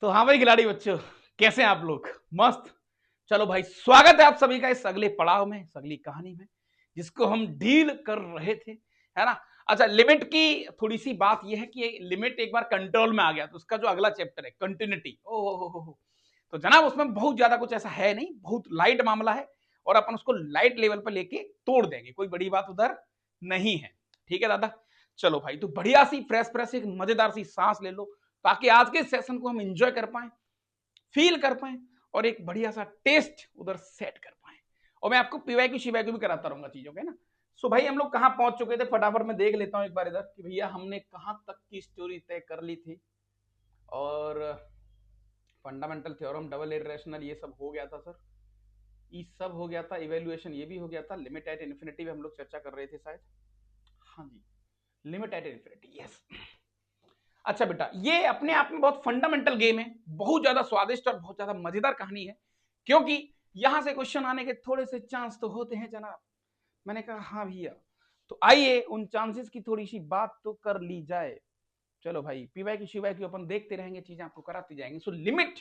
तो हाँ भाई खिलाड़ी बच्चों, कैसे हैं आप लोग? मस्त। चलो भाई, स्वागत है आप सभी का इस अगले पड़ाव में, इस अगली कहानी में, जिसको हम डील कर रहे थे, है ना। अच्छा, लिमिट की थोड़ी सी बात यह है कि लिमिट एक बार कंट्रोल में आ गया तो उसका जो अगला चैप्टर है कंटिन्यूटी, हो तो जनाब उसमें बहुत ज्यादा कुछ ऐसा है नहीं, बहुत लाइट मामला है और अपन उसको लाइट लेवल पर लेके तोड़ देंगे, कोई बड़ी बात उधर नहीं है। ठीक है दादा, चलो भाई, तो बढ़िया सी फ्रेश फ्रेश एक मजेदार सी सांस ले लो ताकि आज के सेशन को हम एंजॉय कर पाए, फील कर पाए और एक बढ़िया सा टेस्ट उधर सेट कर पाए। और मैं आपको पीवाईक्यू शिवाईक्यू भी कराता रहूंगा चीजों के ना। सो भाई हम लोग कहां पहुंच चुके थे, फटाफट मैं देख लेता हूं एक बार इधर कि भैया हमने कहां तक की स्टोरी तय कर ली थी। और फंडामेंटल थ्योरम, डबल इरेशनल, ये सब हो गया था सर, ये सब हो गया था। इवेल्युएशन ये भी हो गया था। लिमिट एट इन्फिनिटी में हम लोग चर्चा कर रहे थे शायद। हाँ जी, लिमिट एट इन्फिनिटी, यस। अच्छा बेटा, ये अपने आप में बहुत फंडामेंटल गेम है, बहुत ज्यादा स्वादिष्ट और बहुत ज्यादा मजेदार कहानी है, क्योंकि यहां से क्वेश्चन आने के थोड़े से चांस तो होते हैं जनाब। मैंने कहा हाँ भैया, तो आइए उन चांसेस की थोड़ी सी बात तो कर ली जाए। चलो भाई, पीवाई की शिवाई की अपन देखते रहेंगे, चीजें आपको कराती जाएंगे। सो लिमिट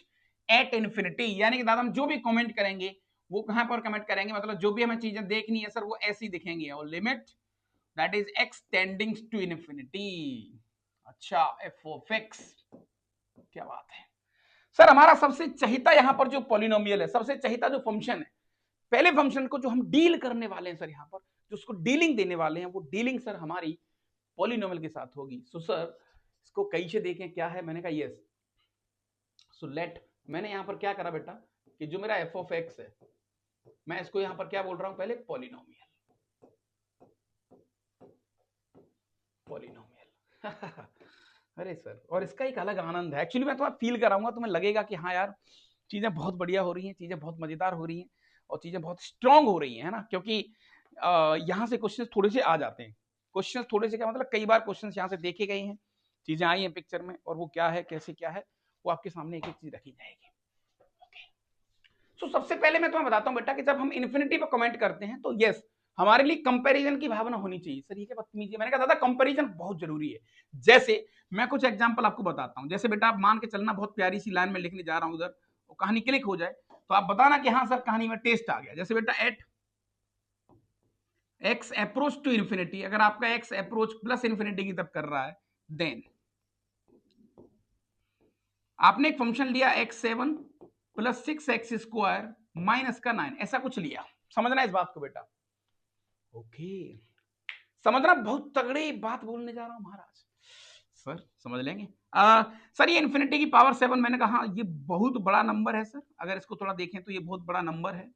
एट इन्फिनिटी, यानी कि दादा हम जो भी कमेंट करेंगे वो कहां पर कमेंट करेंगे, मतलब जो भी हमें चीजें देखनी है सर वो ऐसी दिखेंगी। और limit that is X tending to infinity. अच्छा, एफ ऑफ एक्स, क्या बात है सर। हमारा सबसे चहिता यहां पर जो पॉलिनोमियल है, सबसे चहिता जो फंक्शन है, पहले फंक्शन को जो हम डील करने वाले हैं सर, यहां पर जो उसको डीलिंग देने वाले हैं, वो डीलिंग सर हमारी पॉलिनोमियल के साथ होगी। सो सर इसको कहीं से देखें क्या है, मैंने कहा यस। सो लेट, मैंने यहां पर क्या करा बेटा कि जो मेरा एफ ऑफ एक्स है, मैं इसको यहां पर क्या बोल रहा हूं, पहले पॉलिनोमियल, पॉलिनोमियल। अरे सर, और इसका एक अलग आनंद है। एक्चुअली मैं तुम्हें फील कराऊंगा, तुम्हें लगेगा कि हाँ यार चीजें बहुत बढ़िया हो रही हैं, चीजें बहुत मजेदार हो रही हैं और चीजें बहुत स्ट्रांग हो रही हैं, है ना। क्योंकि यहाँ से क्वेश्चन थोड़े से आ जाते हैं। क्वेश्चन थोड़े से क्या मतलब, कई बार क्वेश्चन यहाँ से देखे गए हैं, चीजें आई हैं पिक्चर में, और वो क्या है कैसे क्या है वो आपके सामने एक एक चीज रखी जाएगी। तो सबसे पहले मैं तुम्हें बताता हूँ बेटा कि जब हम इन्फिनिटी पर कमेंट करते हैं तो यस, हमारे लिए कंपैरिजन की भावना होनी चाहिए। सर ये क्या बदतमीजी है, मैंने कहा दादा कंपैरिजन बहुत जरूरी है। जैसे मैं कुछ एग्जांपल आपको बताता हूं, जैसे बेटा आप मान के चलना, बहुत प्यारी सी लाइन में लिखने जा रहा हूं उधर, वो कहानी क्लिक हो जाए तो आप बताना कि हाँ सर कहानी में टेस्ट आ गया। जैसे बेटा at X approach to infinity, अगर आपका एक्स अप्रोच प्लस इन्फिनिटी की तरफ कर रहा है, देन आपने एक फंक्शन लिया x 7 plus 6x square minus का 9, ऐसा कुछ लिया। समझना इस बात को बेटा, ओके। समझना, बहुत तगड़ी बात बोलने जा रहा हूं महाराज। सर समझ लेंगे। सर ये इन्फिनिटी की पावर 7, मैंने कहा ये बहुत बड़ा नंबर है सर, अगर इसको थोड़ा देखें तो ये बहुत बड़ा नंबर है।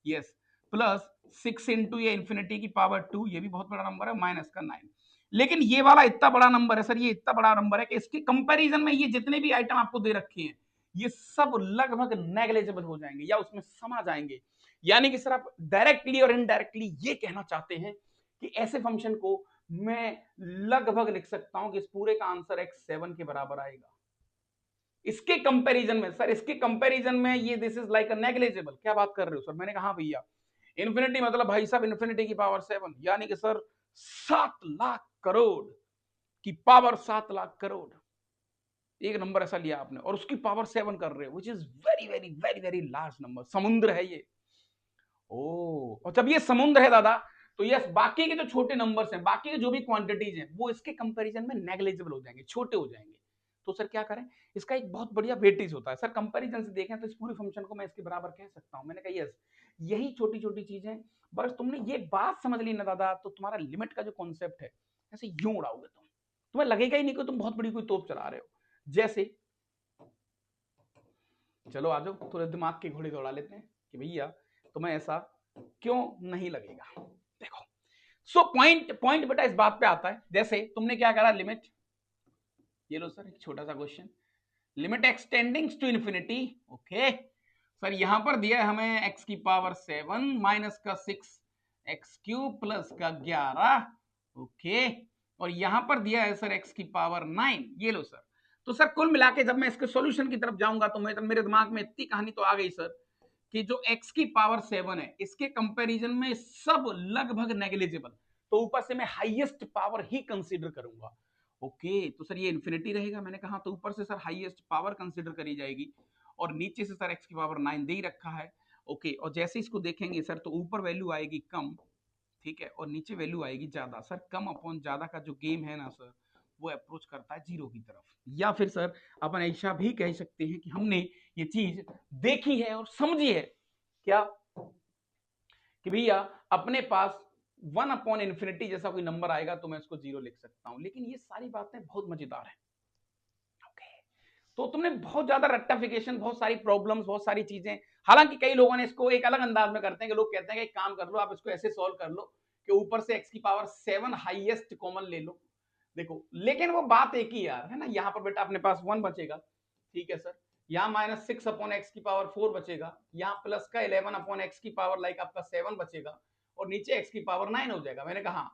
यस, प्लस 6 इंटू ये इन्फिनिटी की पावर 2, ये भी बहुत बड़ा नंबर है, माइनस का 9। लेकिन ये वाला इतना बड़ा नंबर है सर, ये इतना बड़ा नंबर है कि इसके कंपैरिजन में ये जितने भी आइटम आपको दे रखे हैं ये सब लगभग नेग्लिजिबल हो जाएंगे या उसमें समा जाएंगे। यानी कि सर आप डायरेक्टली और इनडायरेक्टली ये कहना चाहते हैं कि ऐसे फंक्शन को मैं लगभग लिख सकता हूं कि इस पूरे का आंसर x7 के बराबर आएगा। इसके कंपैरिजन में सर, इसके कंपैरिजन में ये this is like a negligible. क्या बात कर रहे हो सर? मैंने कहा भैया इन्फिनिटी मतलब भाई साहब इन्फिनिटी की पावर 7, यानी कि सर 7 लाख करोड़ की पावर, 7 लाख करोड़, एक नंबर ऐसा लिया आपने और उसकी पावर 7 कर रहे हो, विच is very very very very large number. समुद्र है ये। ओ, और जब ये समुद्र है दादा तो यस, बाकी के जो छोटे नंबर्स हैं, बाकी के जो भी क्वांटिटीज हैं, वो इसके कंपैरिजन में नेग्लिजिबल हो जाएंगे, छोटे हो जाएंगे। तो सर क्या करें, इसका एक बहुत बढ़िया वेटेज होता है सर। कंपैरिजन से देखें तो इस पूरे फंक्शन को मैं इसके बराबर कह सकता हूं। मैंने कहा यस, यही छोटी छोटी चीजें, बस तुमने ये बात समझ ली ना दादा, तो तुम्हारा लिमिट का जो कॉन्सेप्ट है ऐसे यूं उड़ाओगे तुम, तुम्हें लगेगा ही नहीं कि तुम बहुत बड़ी कोई तोप चला रहे हो। जैसे चलो आ जाओ, थोड़े दिमाग के घोड़े दौड़ा लेते हैं कि भैया तुम्हें ऐसा क्यों नहीं लगेगा। देखो, सो पॉइंट पॉइंट बेटा इस बात पे आता है, जैसे तुमने क्या करा, लिमिट, ये लो सर एक छोटा सा question, limit x tending to infinity, okay. Sir यहां पर दिया है हमें x की पावर 7 माइनस का 6 एक्स क्यूब प्लस का 11, ओके। और यहां पर दिया है सर x की पावर 9, ये लो सर। तो सर कुल मिला के जब मैं इसके सॉल्यूशन की तरफ जाऊंगा तो मेरे दिमाग में इतनी कहानी तो आ गई सर कि जो x की पावर 7 है इसके कंपैरिजन में सब लगभग नेग्लिजिबल, तो ऊपर से मैं हाईएस्ट पावर ही कंसीडर करूंगा। ओके, तो सर ये इन्फिनिटी रहेगा। मैंने कहा तो ऊपर से सर हाईएस्ट पावर कंसिडर करी जाएगी और नीचे से सर x की पावर 9 दे ही रखा है। ओके, और जैसे इसको देखेंगे सर तो ऊपर वैल्यू आएगी कम, ठीक है, और नीचे वैल्यू आएगी ज्यादा। सर कम अपॉन ज्यादा का जो गेम है ना सर, वो अप्रोच करता है जीरो की तरफ। या फिर सर अपन ऐसा भी कह सकते हैं कि हमने ये चीज देखी है और समझी है क्या, कि भैया अपने पास 1/इन्फिनिटी जैसा कोई नंबर आएगा तो मैं इसको जीरो लिख सकता हूं। लेकिन ये सारी बातें बहुत मजेदार है। तो तुमने बहुत ज्यादा रेक्टिफिकेशन, बहुत सारी प्रॉब्लम्स, बहुत सारी चीजें, हालांकि कई लोगों ने इसको एक अलग अंदाज में करते हैं कि लोग कहते हैं कि एक काम कर लो, आप इसको ऐसे सॉल्व कर लो कि ऊपर से x की पावर 7 हाईएस्ट कॉमन ले लो। देखो लेकिन वो बात एक ही यार है ना, यहाँ पर बेटा अपने पास 1 बचेगा, ठीक है सर, यहाँ -6/x की पावर 4 बचेगा, यहाँ प्लस का 11/x की पावर लाइक आपका 7 बचेगा और नीचे x की पावर 9 हो जाएगा। मैंने कहा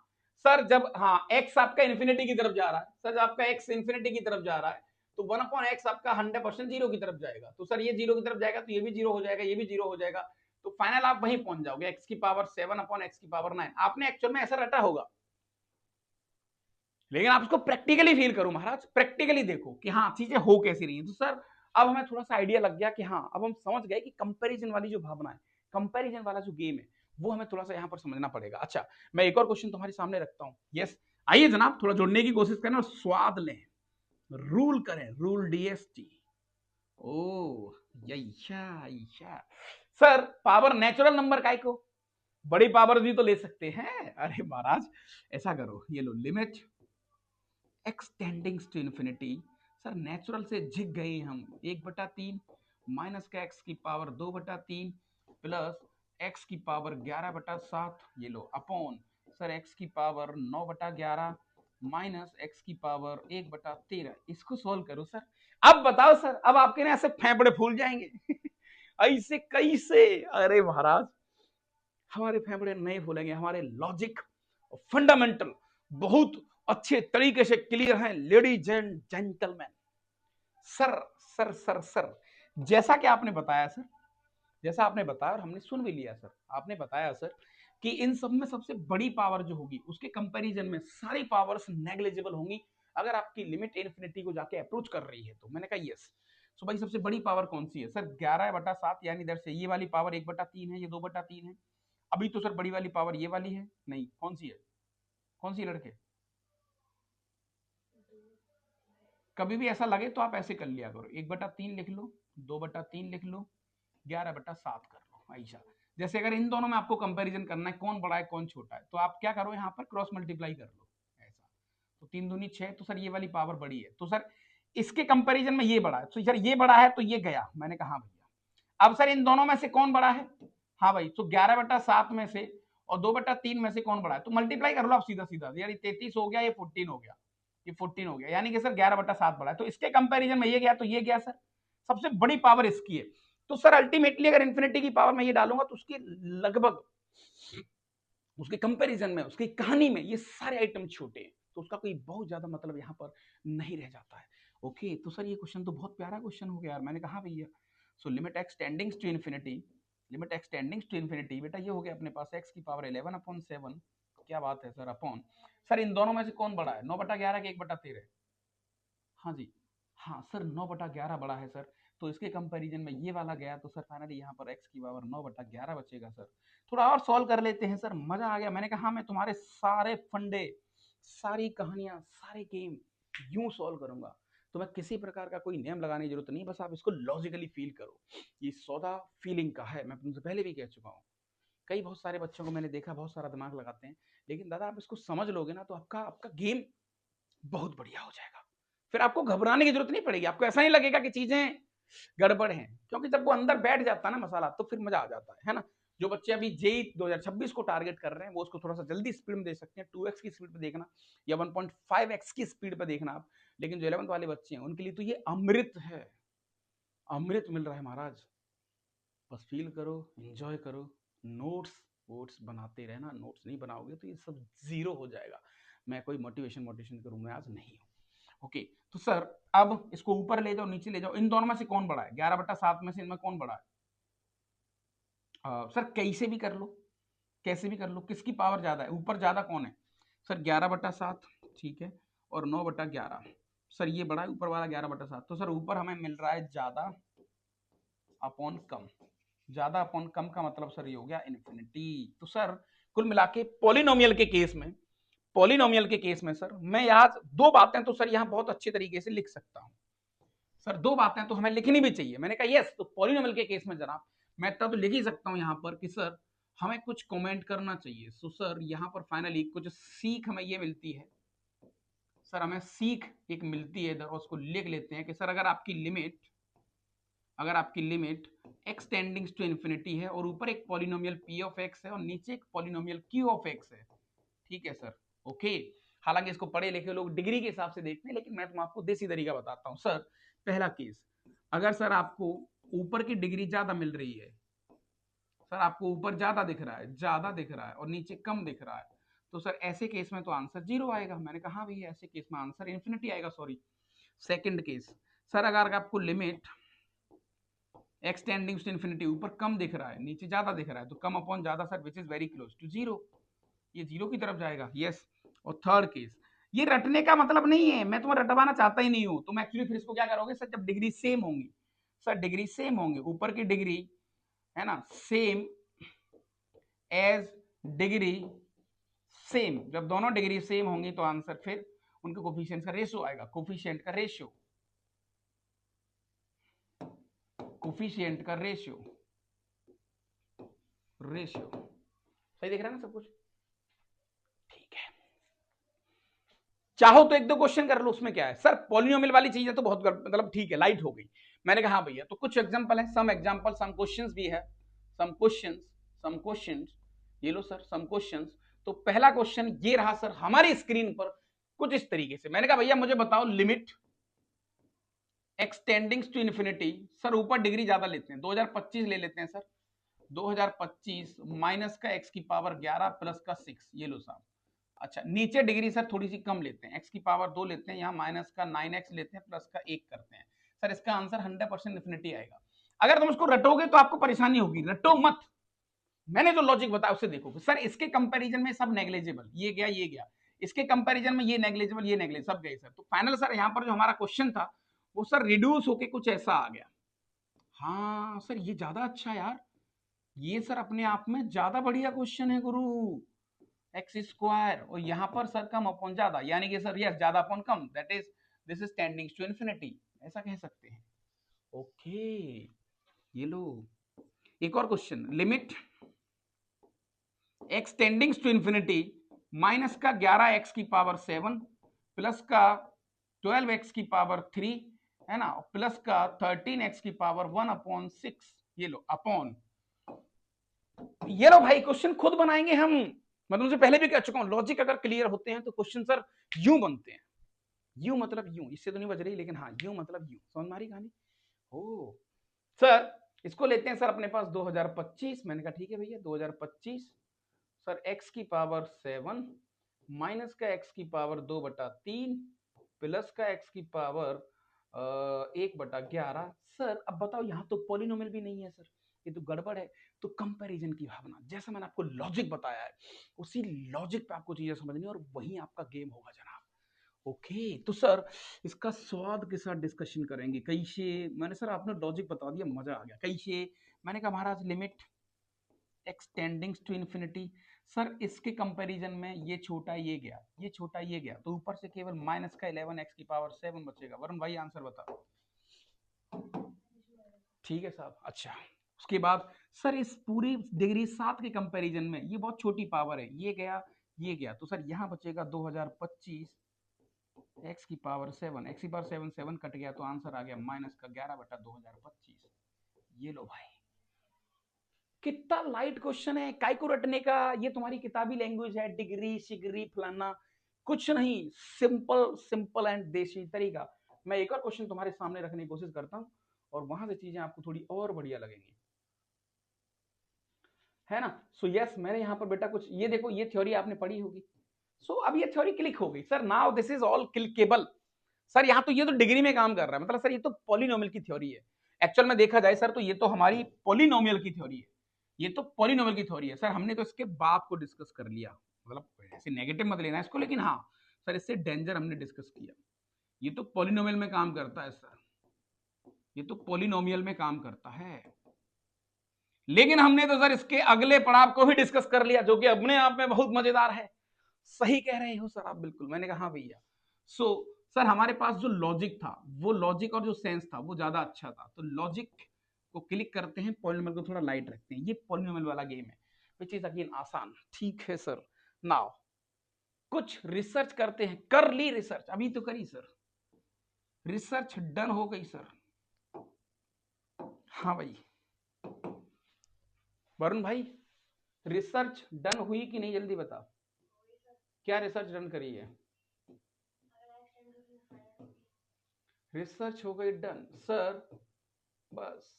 सर जब हाँ x आपका इन्फिनिटी की तरफ जा रहा है, सर जब आपका x इन्फिनिटी की तरफ जा रहा है तो 1/x आपका 100% जीरो की तरफ जाएगा। तो सर ये जीरो की तरफ जाएगा तो ये भी जीरो हो जाएगा, ये भी जीरो हो जाएगा, तो फाइनल आप वहीं पहुंच जाओगे x की पावर 7/x की पावर 9। आपने एक्चुअल में ऐसा रटा होगा, लेकिन आप उसको प्रैक्टिकली फील करो महाराज, प्रैक्टिकली देखो कि हाँ चीजें हो कैसी रही हैं। तो सर अब हमें थोड़ा सा आइडिया लग गया कि हाँ अब हम समझ गए कि कंपैरिजन वाली जो भावना है, कंपैरिजन वाला जो गेम है, वो हमें थोड़ा सा यहाँ पर समझना पड़ेगा। अच्छा मैं एक और क्वेश्चन तुम्हारे सामने रखता हूँ। यस आइए जनाब थोड़ा जुड़ने की कोशिश करें और स्वाद लें, रूल करें, रूल डीएसटी। ओ यशा सर पावर नेचुरल नंबर काय को, बड़ी पावर भी तो ले सकते हैं। अरे महाराज ऐसा करो, ये लो limit x tending to infinity. Sir natural से झिक गए हम, 1/3 माइनस का x की पावर 2/3 प्लस x की पावर 11/7, ये लो अपॉन सर x की पावर 9/11 माइनस x की पावर 1/13। इसको सोल्व करो सर। अब बताओ सर, अब आपके ना ऐसे फेफड़े फूल जाएंगे ऐसे कैसे? अरे महाराज हमारे फेफड़े नहीं फूलेंगे, हमारे लॉजिक और फंडामेंटल बहुत अच्छे तरीके से क्लियर हैं ladies and gentleman. Sir sir sir sir जैसा कि आपने बताया सर, जैसा आपने बताया और हमने सुन भी लिया सर, आपने बताया सर कि इन सब में सबसे बड़ी पावर जो होगी उसके कंपैरिजन में सारी पावर्स नेग्लिजिबल होंगी अगर आपकी लिमिट इन्फिनिटी को जाके अप्रोच कर रही है तो। मैंने कहा यस। सो भाई सबसे बड़ी पावर कौन सी है सर? 11/7, यानी इधर से ये वाली पावर 1/3 है, ये 2/3 है। अभी तो सर बड़ी वाली पावर ये वाली है, नहीं कौन सी है, कौन सी लड़के? कभी भी ऐसा लगे तो आप ऐसे कर लिया करो, 1/3 लिख लो, 2/3 लिख लो, 11/7 कर लो ऐसा। जैसे अगर इन दोनों में आपको कंपैरिजन करना है कौन बड़ा है कौन छोटा है, तो आप क्या करो यहाँ पर क्रॉस मल्टीप्लाई कर लो ऐसा। तो 3 दूनी 6, तो सर ये वाली पावर बड़ी है, तो सर इसके कंपैरिजन में ये बड़ा है, तो सर ये बड़ा है तो ये गया। मैंने कहा भैया अब सर इन दोनों में से कौन बड़ा है? हाँ भाई, तो 11/7 में से और 2/3 में से कौन बड़ा है, तो मल्टीप्लाई कर लो आप सीधा सीधा, यार 33 हो गया, ये 14 हो गया, ये 14 हो गया, यानी कि सर 11/7 बड़ा है। तो इसके कंपैरिजन में ये गया तो ये गया सर, सबसे बड़ी पावर इसकी है। तो सर अल्टीमेटली अगर इन्फिनिटी की पावर में ये डालूंगा तो उसके लगभग, उसके कंपैरिजन में, उसकी कहानी में ये सारे आइटम छोटे हैं, तो उसका कोई बहुत ज्यादा मतलब यहाँ पर नहीं रह जाता है। ओके, तो सर ये क्वेश्चन तो बहुत प्यारा क्वेश्चन हो गया यार। मैंने कहा भैया so limit x tending to infinity, limit x tending to infinity, बेटा ये हो गया अपने पास x की पावर 11/7। क्या बात है सर, अपॉन सर इन दोनों में से कौन बड़ा है, 9/11 के 1/13? हाँ जी, हाँ सर 9/11 बड़ा है सर, तो इसके कंपैरिजन में ये वाला गया, तो सर फाइनली यहाँ पर x की पावर 9/11 बचेगा सर। थोड़ा और सॉल्व कर लेते हैं सर, मजा आ गया। मैंने कहा हाँ मैं तुम्हारे सारे फंडे, सारी कहानियां, सारे गेम यूं सॉल्व करूंगा, तो मैं किसी प्रकार का कोई नियम लगाने की जरूरत नहीं, बस आप इसको लॉजिकली फील करो। ये सौदा फीलिंग का है, मैं तुमसे पहले भी कह चुका हूँ। कई बहुत सारे बच्चों को मैंने देखा बहुत सारा दिमाग लगाते हैं, लेकिन दादा आप इसको समझ लोगे ना तो आपका आपका गेम बहुत बढ़िया हो जाएगा। फिर आपको घबराने की जरूरत नहीं पड़ेगी, आपको ऐसा नहीं लगेगा कि चीजें गड़बड़ हैं, क्योंकि जब वो अंदर बैठ जाता है ना मसाला, तो फिर मजा आ जाता है ना। जो बच्चे अभी जेई 2026 को टारगेट कर रहे हैं वो उसको थोड़ा सा जल्दी स्पीड में दे सकते हैं, 2x की स्पीड पे देखना या 1.5x की स्पीड पे देखना आप। लेकिन जो 11th वाले बच्चे हैं उनके लिए तो ये अमृत है, अमृत मिल रहा है महाराज। बस फील करो, एंजॉय करो, नोट्स वोट्स बनाते रहना, नोट्स नहीं बनाओगे तो ये सब जीरो हो जाएगा। मैं कोई मोटिवेशन के रूम में आज नहीं हूँ। ओके, तो सर अब इसको ऊपर ले जाओ नीचे ले जाओ, इन दोनों में से कौन बड़ा है? 11/7 में से इनमें कौन बड़ा है? सर कैसे भी कर लो, कैसे भी कर लो, किसकी पावर ज्यादा है, ऊपर ज्यादा कौन है? सर 11/7, ठीक है, और 9/11। सर ये बड़ा है ऊपर वाला 11/7, तो सर ऊपर हमें मिल रहा है ज्यादा अपॉन कम। ज्यादा अपॉन कम का मतलब सर ये हो गया इन्फिनिटी। तो सर कुल मिला के पॉलिनोमियल के केस में सर मैं यहाँ दो बातें तो सर यहाँ बहुत अच्छे तरीके से लिख सकता हूँ। सर दो बातें तो हमें लिखनी भी चाहिए। मैंने कहा यस, तो पॉलिनोमियल के केस में जनाब मैं तब लिख ही सकता हूँ यहाँ पर कि सर हमें कुछ कमेंट करना चाहिए। सो सर यहाँ पर फाइनली कुछ सीख हमें ये मिलती है। सर हमें सीख एक मिलती है इधर, उसको लिख लेते हैं कि सर अगर आपकी limit x tendings to infinity है और ऊपर एक पॉलिनोमियल p ऑफ x है और नीचे एक पॉलिनोमियल q ऑफ x है, ठीक है सर, ओके। हालांकि इसको पढ़े लिखे लोग डिग्री के हिसाब से देखते हैं, लेकिन मैं तुम आपको देसी तरीका बताता हूँ। सर पहला केस, अगर सर आपको ऊपर की डिग्री ज्यादा मिल रही है, सर आपको ऊपर ज्यादा दिख रहा है और नीचे कम दिख रहा है, तो सर ऐसे केस में तो आंसर 0 आएगा। मैंने कहा भैया ऐसे केस में आंसर इन्फिनिटी आएगा, सॉरी। सेकंड केस, सर अगर आपको limit x tending to infinity ऊपर कम दिख रहा है नीचे ज्यादा दिख रहा है, तो कम अपॉन ज्यादा sir which is very close to 0, ये 0 की तरफ जाएगा, यस। और थर्ड केस, ये रटने का मतलब नहीं है, मैं तुम्हें रटवाना चाहता ही नहीं हूं। तुम एक्चुअली फिर इसको क्या करोगे सर, जब डिग्री सेम होंगी, सर डिग्री सेम होंगे, ऊपर की डिग्री है ना सेम एज डिग्री सेम, जब दोनों डिग्री सेम होंगी तो आंसर फिर उनके कोफिशिएंट का रेशियो आएगा। कोफिशिएंट का रेशियो सही देख रहे हैं ना सब कुछ, ठीक है। चाहो तो एक दो क्वेश्चन कर लो, उसमें क्या है सर। पॉलिनोमियल वाली चीजें तो बहुत मतलब ठीक है, लाइट हो गई। मैंने कहा हाँ भैया, तो कुछ एग्जांपल है, सम क्वेश्चंस भी है, सम क्वेश्चंस ये लो सर, सम क्वेश्चंस। तो पहला क्वेश्चन ये रहा सर हमारी स्क्रीन पर कुछ इस तरीके से। मैंने कहा भैया मुझे बताओ limit x tendings to infinity, sir ऊपर डिग्री ज्यादा लेते हैं, 2025 ले लेते हैं सर, 2025 माइनस का x की पावर 11 प्लस का 6, ये लो साहब। अच्छा नीचे डिग्री सर थोड़ी सी कम लेते हैं, x की पावर 2 लेते हैं, यहाँ माइनस का 9x लेते हैं, प्लस का 1 करते हैं। सर इसका आंसर 100% इन्फिनिटी आएगा। अगर तुम उसको रटोगे तो आपको परेशानी होगी, रटो मत। मैंने जो लॉजिक बताया उससे देखो सर, इसके कंपैरिजन में सब नेग्लिजिबल, ये गया, इसके कंपैरिजन में ये नेग्लिजिबल, सब गए सर। तो फाइनल सर यहाँ पर जो हमारा क्वेश्चन था वो सर रिड्यूस होके कुछ ऐसा आ गया। हाँ सर ये ज्यादा अच्छा यार, ये सर अपने आप में ज्यादा बढ़िया क्वेश्चन है गुरु। एक्स स्क्वायर और यहाँ पर सर कम अपॉन ज्यादा, यानी कि सर यस ज्यादा अपॉन कम, that is this is tending to infinity, ऐसा कह सकते हैं। ओके ये लो एक और question, limit x tending to infinity minus का 11x की पावर 7 प्लस का 12x की पावर 3 है ना, प्लस का 13x की पावर 1/6, ये लो अपॉन, ये लो भाई क्वेश्चन खुद बनाएंगे हम। मैं तुमसे पहले भी कह चुका हूं, लॉजिक अगर क्लियर होते हैं तो क्वेश्चन सर यूं बनते हैं। यूं मतलब यूं, इससे तो नहीं बज रही, लेकिन हाँ यूं मतलब यूं, समझ मारी कहानी। ओ सर इसको लेते हैं सर अपने पास 2025। मैंने कहा ठीक है भैया 2025 सर x की पावर 7 माइनस का x की पावर 2/3 प्लस का x की पावर 1/11। सर अब बताओ यहाँ तो पॉलिनोमियल भी नहीं है सर, ये तो गड़बड़ है। तो कंपैरिजन की भावना, जैसा मैंने आपको लॉजिक बताया है उसी लॉजिक पे आपको चीजें समझनी और वही आपका गेम होगा जनाब। ओके तो सर इसका स्वाद के साथ डिस्कशन करेंगे। कैसे, मैंने सर आपने लॉजिक बता दिया, मजा आ गया। कैसे, मैंने कहा महाराज limit x tendings to infinity, sir इसके कंपैरिजन में ये छोटा ये गया, ये छोटा ये गया, तो ऊपर से केवल माइनस का 11x की पावर 7 बचेगा। वरुण भाई आंसर बताओ। ठीक है साहब। अच्छा उसके बाद सर इस पूरी डिग्री 7 के कंपैरिजन में ये बहुत छोटी पावर है, ये गया, तो सर यहाँ बचेगा 2025 x की पावर 7, x की पावर 7 कट गया तो आंसर आ गया माइनस का 11/2025। ये लो भाई कितना लाइट क्वेश्चन है, काय को रटने का, ये तुम्हारी किताबी लैंग्वेज है, डिग्री शिग्री फलाना कुछ नहीं, सिंपल एंड देसी तरीका। मैं एक और क्वेश्चन तुम्हारे सामने रखने की कोशिश करता हूं और वहां से चीजें आपको थोड़ी और बढ़िया लगेंगी, है ना। सो यस मैंने यहाँ पर बेटा कुछ ये देखो, ये थ्योरी आपने पढ़ी होगी। सो अब ये थ्योरी क्लिक हो गई sir, now this is all clickable. Sir यहाँ तो ये तो डिग्री में काम कर रहा है, मतलब सर ये तो पॉलिनोमियल की थ्योरी है। एक्चुअल में देखा जाए सर तो ये तो हमारी पॉलिनोमियल की थ्योरी है, ये तो पॉलिनोमियल की थ्योरी है सर। हमने तो इसके बाप को डिस्कस कर लिया, मतलब ऐसे नेगेटिव मत लेना इसको, लेकिन हाँ सर इससे डेंजर हमने डिस्कस किया, ये तो पॉलिनोमियल में काम करता है सर, ये तो पॉलिनोमियल में काम करता है, लेकिन हमने तो सर इसके अगले पड़ाव को भी डिस्कस कर लिया जो कि अपने आप में बहुत मजेदार है। सही कह रहे हो सर आप बिल्कुल। मैंने कहा हाँ भैया। सो सर हमारे पास जो लॉजिक था, वो लॉजिक और जो सेंस था वो ज्यादा अच्छा था, तो लॉजिक को क्लिक करते हैं, पॉलिनोमियल को थोड़ा लाइट रखते हैं। ये पॉलिनोमियल वाला गेम है विच इज अगेन आसान। ठीक है सर। नाउ कुछ रिसर्च करते हैं, कर ली रिसर्च, अभी तो करी सर, रिसर्च डन हो गई सर। हाँ भाई वरुण भाई, रिसर्च डन हुई कि नहीं, जल्दी बता। क्या रिसर्च डन करी है? रिसर्च हो गई डन सर। बस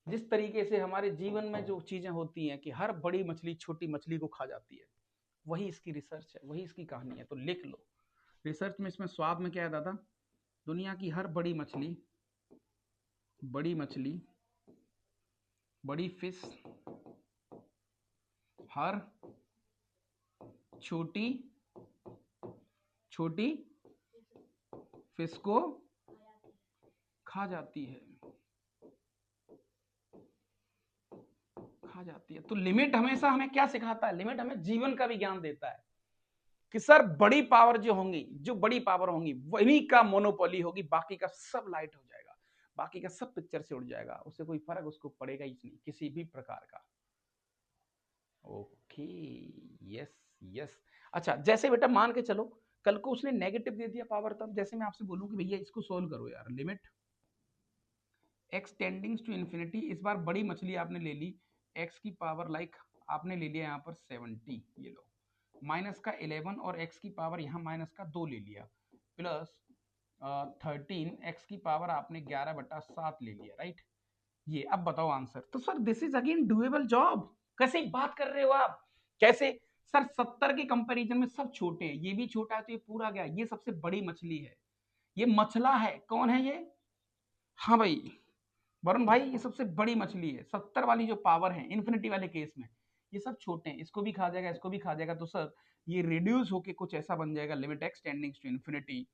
जिस तरीके से हमारे जीवन में जो चीजें होती हैं कि हर बड़ी मछली छोटी मछली को खा जाती है, वही इसकी रिसर्च है, वही इसकी कहानी है। तो लिख लो रिसर्च में, इसमें स्वाब में क्या है दादा? दुनिया की हर बड़ी मछली, बड़ी फिश हर छोटी फिश को खा जाती है, तो लिमिट हमेशा हमें क्या सिखाता है? लिमिट हमें जीवन का भी ज्ञान देता है कि सर बड़ी पावर जो होंगी, जो बड़ी पावर होंगी वही का मोनोपोली होगी, बाकी का सब लाइट हो जाएगा, बाकी का सब पिक्चर से उड़ जाएगा, उससे कोई फर्क उसको पड़ेगा ही नहीं किसी भी प्रकार का। Okay yes yes. अच्छा जैसे बेटा मान के चलो कल को उसने नेगेटिव दे दिया पावर, तब जैसे मैं आपसे बोलूं कि भैया इसको सोल्व करो यार, लिमिट एक्स टेंडिंग्स टू इन्फिनिटी, इस बार बड़ी मछली आपने ले ली, एक्स की पावर लाइक आपने ले लिया यहाँ पर 70, ये लो माइनस का 11 और एक्स की पावर यहाँ माइनस का 2 ले लिया, प्लस 13 एक्स की पावर आपने 11/7 ले लिया, राइट। ये अब बताओ आंसर। तो sir this is again doable job. कैसे बात कर रहे हो आप? कैसे सर? 70 के कंपैरिजन में सब छोटे हैं, ये भी छोटा है तो ये पूरा गया, ये सबसे बड़ी मछली है, ये मछला है। कौन है ये? हाँ भाई वरुण भाई, ये सबसे बड़ी मछली है। 70 वाली जो पावर है इन्फिनिटी वाले केस में, ये सब छोटे हैं, इसको भी खा जाएगा, इसको भी खा जाएगा, तो सर ये रिड्यूस होके कुछ ऐसा बन जाएगा, लिमिट एक्स टेंडिंग्स टू इन्फिनिटी,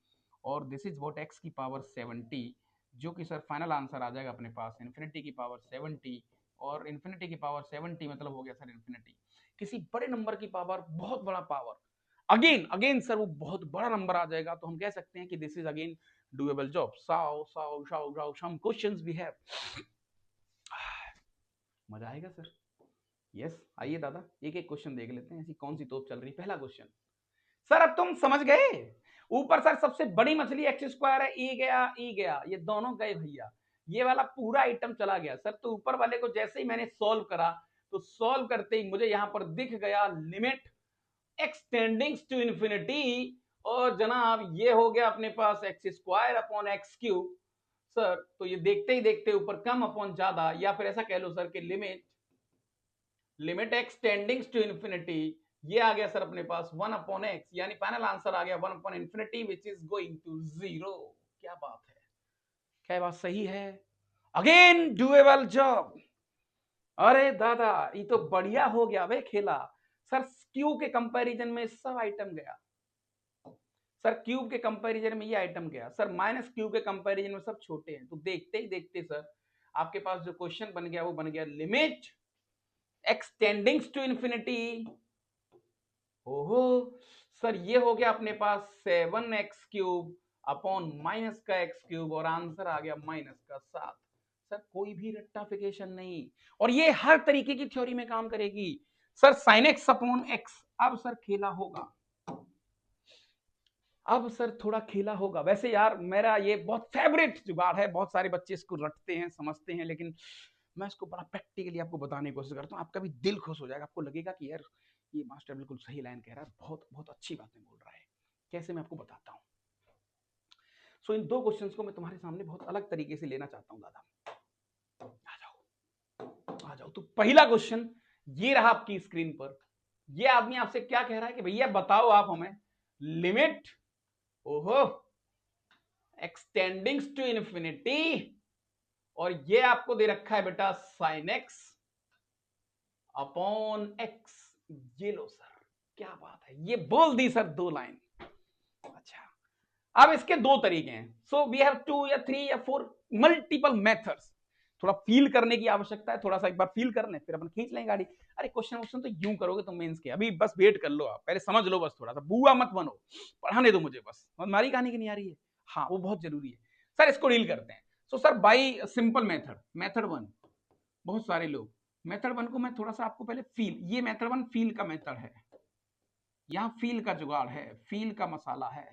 और दिस इज व्हाट एक्स की पावर 70, जो कि सर फाइनल आंसर आ जाएगा अपने पास इन्फिनिटी की पावर 70, और इन्फिनिटी की पावर 70 मतलब हो गया सर इन्फिनिटी। किसी बड़े नंबर की पावर, बहुत बड़ा पावर, अगेन अगेन सर वो बहुत बड़ा नंबर आ जाएगा, तो हम कह सकते हैं कि this is again doable job. Some questions we have. मजा आएगा सर। यस आइए दादा एक एक क्वेश्चन देख लेते हैं, ऐसी कौन सी तोप चल रही। पहला क्वेश्चन सर, अब तुम समझ गए। ऊपर सर सबसे बड़ी मछली एक्स स्क्वायर है, ई गया, ये दोनों गए भैया, ये वाला पूरा आइटम चला गया सर। तो ऊपर वाले को जैसे ही मैंने सॉल्व करा, तो सॉल्व करते ही मुझे यहां पर दिख गया लिमिट एक्स टेंडिंग्स टू इन्फिनिटी, और जनाब ये हो गया अपने पास x square upon x cube sir. तो ये देखते ही देखते ऊपर कम अपॉन ज्यादा, या फिर ऐसा कह लो सर कि लिमिट एक्स टेंडिंग्स टू इन्फिनिटी, ये आ गया सर अपने पास 1 अपॉन एक्स, यानी फाइनल आंसर आ गया 1 upon infinity which is going to 0। क्या बात है, क्या बात सही है? Again doable job. अरे दादा ये तो बढ़िया हो गया वे खेला सर। क्यू के कंपैरिजन में सब आइटम गया सर, क्यूब के कंपैरिजन में ये आइटम गया सर, माइनस क्यूब के कंपैरिजन में सब छोटे हैं। तो देखते ही देखते सर आपके पास जो क्वेश्चन बन गया वो बन गया लिमिट एक्स टेंडिंग्स टू इन्फिनिटी। ओहो सर ये हो गया अपने पास 7x क्यूब अपॉन माइनस का एक्स क्यूब, और आंसर आ गया माइनस का 7। सर कोई भी रेक्टिफिकेशन नहीं, और ये हर तरीके की थ्योरी में काम करेगी sir. Sine x upon x. अब सर खेला होगा, अब सर थोड़ा खेला होगा। वैसे यार मेरा ये बहुत फेवरेट जुगाड़ है, बहुत सारे बच्चे इसको रटते हैं समझते हैं, लेकिन मैं इसको बड़ा प्रैक्टिकली आपको बताने की कोशिश करता हूँ। आपका भी दिल खुश हो जाएगा, आपको लगेगा कि यार ये मास्टर बिल्कुल सही लाइन कह रहा है, बहुत बहुत अच्छी बातें बोल रहा है। कैसे मैं आपको बताता हूँ। सो इन दो क्वेश्चंस को मैं तुम्हारे सामने बहुत अलग तरीके से लेना चाहता हूँ दादा। आ जाओ आ जाओ। तो पहला क्वेश्चन ये रहा आपकी स्क्रीन पर। ये आदमी आपसे क्या कह रहा है कि भैया बताओ आप हमें लिमिट, ओहो, एक्सटेंडिंग्स टू इन्फिनिटी, और ये आपको दे रखा है बेटा साइन एक्स अपॉन एक्स। ये लो सर, क्या बात है, ये बोल दी सर 2 लाइन। अब इसके दो तरीके हैं, सो वी हैव 2 या 3 या 4 मल्टीपल मेथड्स। थोड़ा फील करने की आवश्यकता है, थोड़ा सा एक बार फील कर लें, फिर अपन खींच लें गाड़ी। अरे क्वेश्चन तो यूं करोगे तुम मेंस के, अभी बस वेट कर लो, आप पहले समझ लो, बस थोड़ा सा बुआ मत बनो, पढ़ाने दो मुझे बस, हमारी कहानी की नहीं आ रही है। हाँ वो बहुत जरूरी है सर, इसको डील करते हैं। So sir by simple method, method 1, बहुत सारे लोग मेथड 1 को मैं थोड़ा सा आपको पहले फील, ये मेथड 1 फील का मेथड है, यहाँ फील का जुगाड़ है, फील का मसाला है,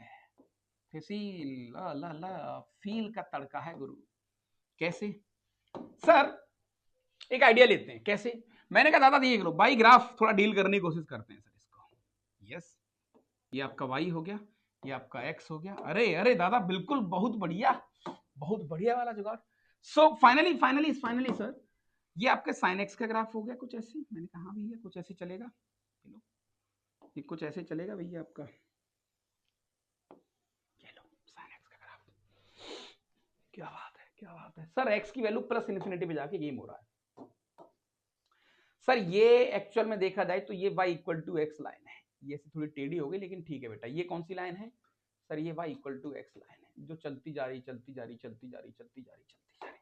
फील ला ला ला, फील का तड़का है गुरु। कैसे सर, एक आइडिया लेते हैं कैसे। मैंने कहा दादा देख लो बाई ग्राफ थोड़ा डील करने की कोशिश करते हैं सर इसको। यस, ये आपका वाई हो गया, ये आपका एक्स हो गया। अरे अरे दादा बिल्कुल, बहुत बढ़िया, बहुत बढ़िया वाला जुगाड़। So finally finally finally sir, ये आपके साइन एक्स का ग्राफ हो गया कुछ ऐसे। मैंने कहा भैया कुछ ऐसे चलेगा, ये कुछ ऐसे चलेगा भैया आपका, ये लो साइन एक्स का ग्राफ। क्या बात है, क्या बात है सर, एक्स की वैल्यू प्लस इन्फिनिटी पे जाके गेम हो रहा है सर। ये एक्चुअल में देखा जाए तो ये y equal to x line है, ये थोड़ी टेढ़ी हो गई लेकिन ठीक है बेटा। ये कौन सी लाइन है सर, ये y equal to x line है, जो चलती जा रही चलती जा रही चलती जा रही चलती जा रही चलती जा रही है।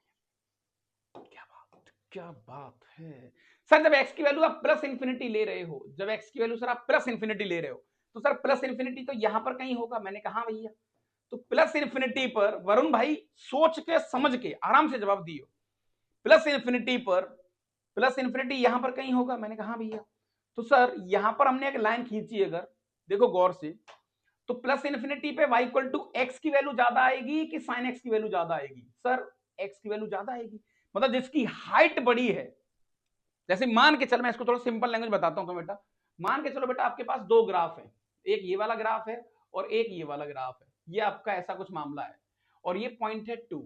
क्या बात है सर, जब x की वैल्यू आप प्लस इन्फिनिटी ले रहे हो, जब x की वैल्यू सर आप प्लस इन्फिनिटी ले रहे हो, तो सर प्लस इन्फिनिटी तो यहां पर कहीं होगा। मैंने कहा भैया, तो प्लस इन्फिनिटी पर वरुण भाई सोच के समझ के आराम से जवाब दियो, प्लस इन्फिनिटी पर, प्लस इन्फिनिटी यहां पर कहीं होगा। मैंने कहा भैया, तो सर यहां पर हमने एक लाइन खींची, अगर देखो गौर से, तो प्लस इन्फिनिटी पे y इक्वल टू एक्स की वैल्यू ज्यादा आएगी कि साइन एक्स की वैल्यू ज्यादा आएगी सर? एक्स की वैल्यू ज्यादा आएगी, मतलब जिसकी हाइट बड़ी है। जैसे मान के चल, मैं इसको थोड़ा सिंपल लैंग्वेज बताता हूं बेटा। मान के चलो बेटा आपके पास दो ग्राफ है, एक ये वाला ग्राफ है और एक ये वाला ग्राफ है, ये आपका ऐसा कुछ मामला है, और ये पॉइंट है 2।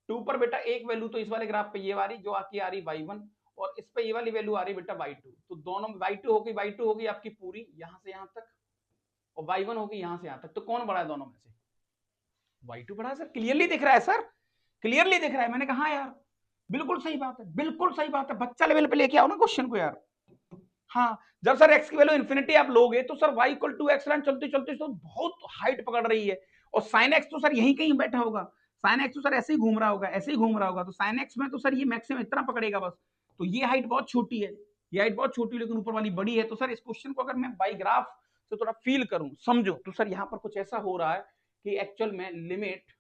2 पर बेटा एक वैल्यू तो इस वाले ग्राफ पे ये वाली जो आपकी आ रही y1, और इस पे ये वाली वैल्यू आ रही बेटा y2। तो दोनों y2 होगी आपकी पूरी यहां से यहां तक, और y1 होगी यहां से यहां तक। तो कौन बड़ा है दोनों में से? y2 बड़ा है सर, क्लियरली दिख रहा है सर, क्लियरली दिख रहा है। मैंने कहा हाँ यार बिल्कुल सही बात है, बिल्कुल सही बात है, बच्चा लेवल पे लेके आओ ना क्वेश्चन को यार। हाँ, जब सर x की वैल्यू इन्फिनिटी आप लोगे तो sir y equal to x line चलते चलते तो बहुत हाइट पकड़ रही है, और साइन x तो सर यहीं कहीं बैठा होगा, साइन x तो सर ऐसे ही घूम रहा होगा, ऐसे ही घूम रहा होगा, तो साइन x में तो सर ये मैक्सिमम इतना पकड़ेगा बस। तो ये हाइट बहुत छोटी है, ये हाइट बहुत छोटी है, लेकिन ऊपर वाली बड़ी है। तो सर इस क्वेश्चन को अगर मैं बाई ग्राफ से थोड़ा फील करूं, समझो, तो सर यहाँ पर कुछ ऐसा हो रहा है कि एक्चुअल में लिमिट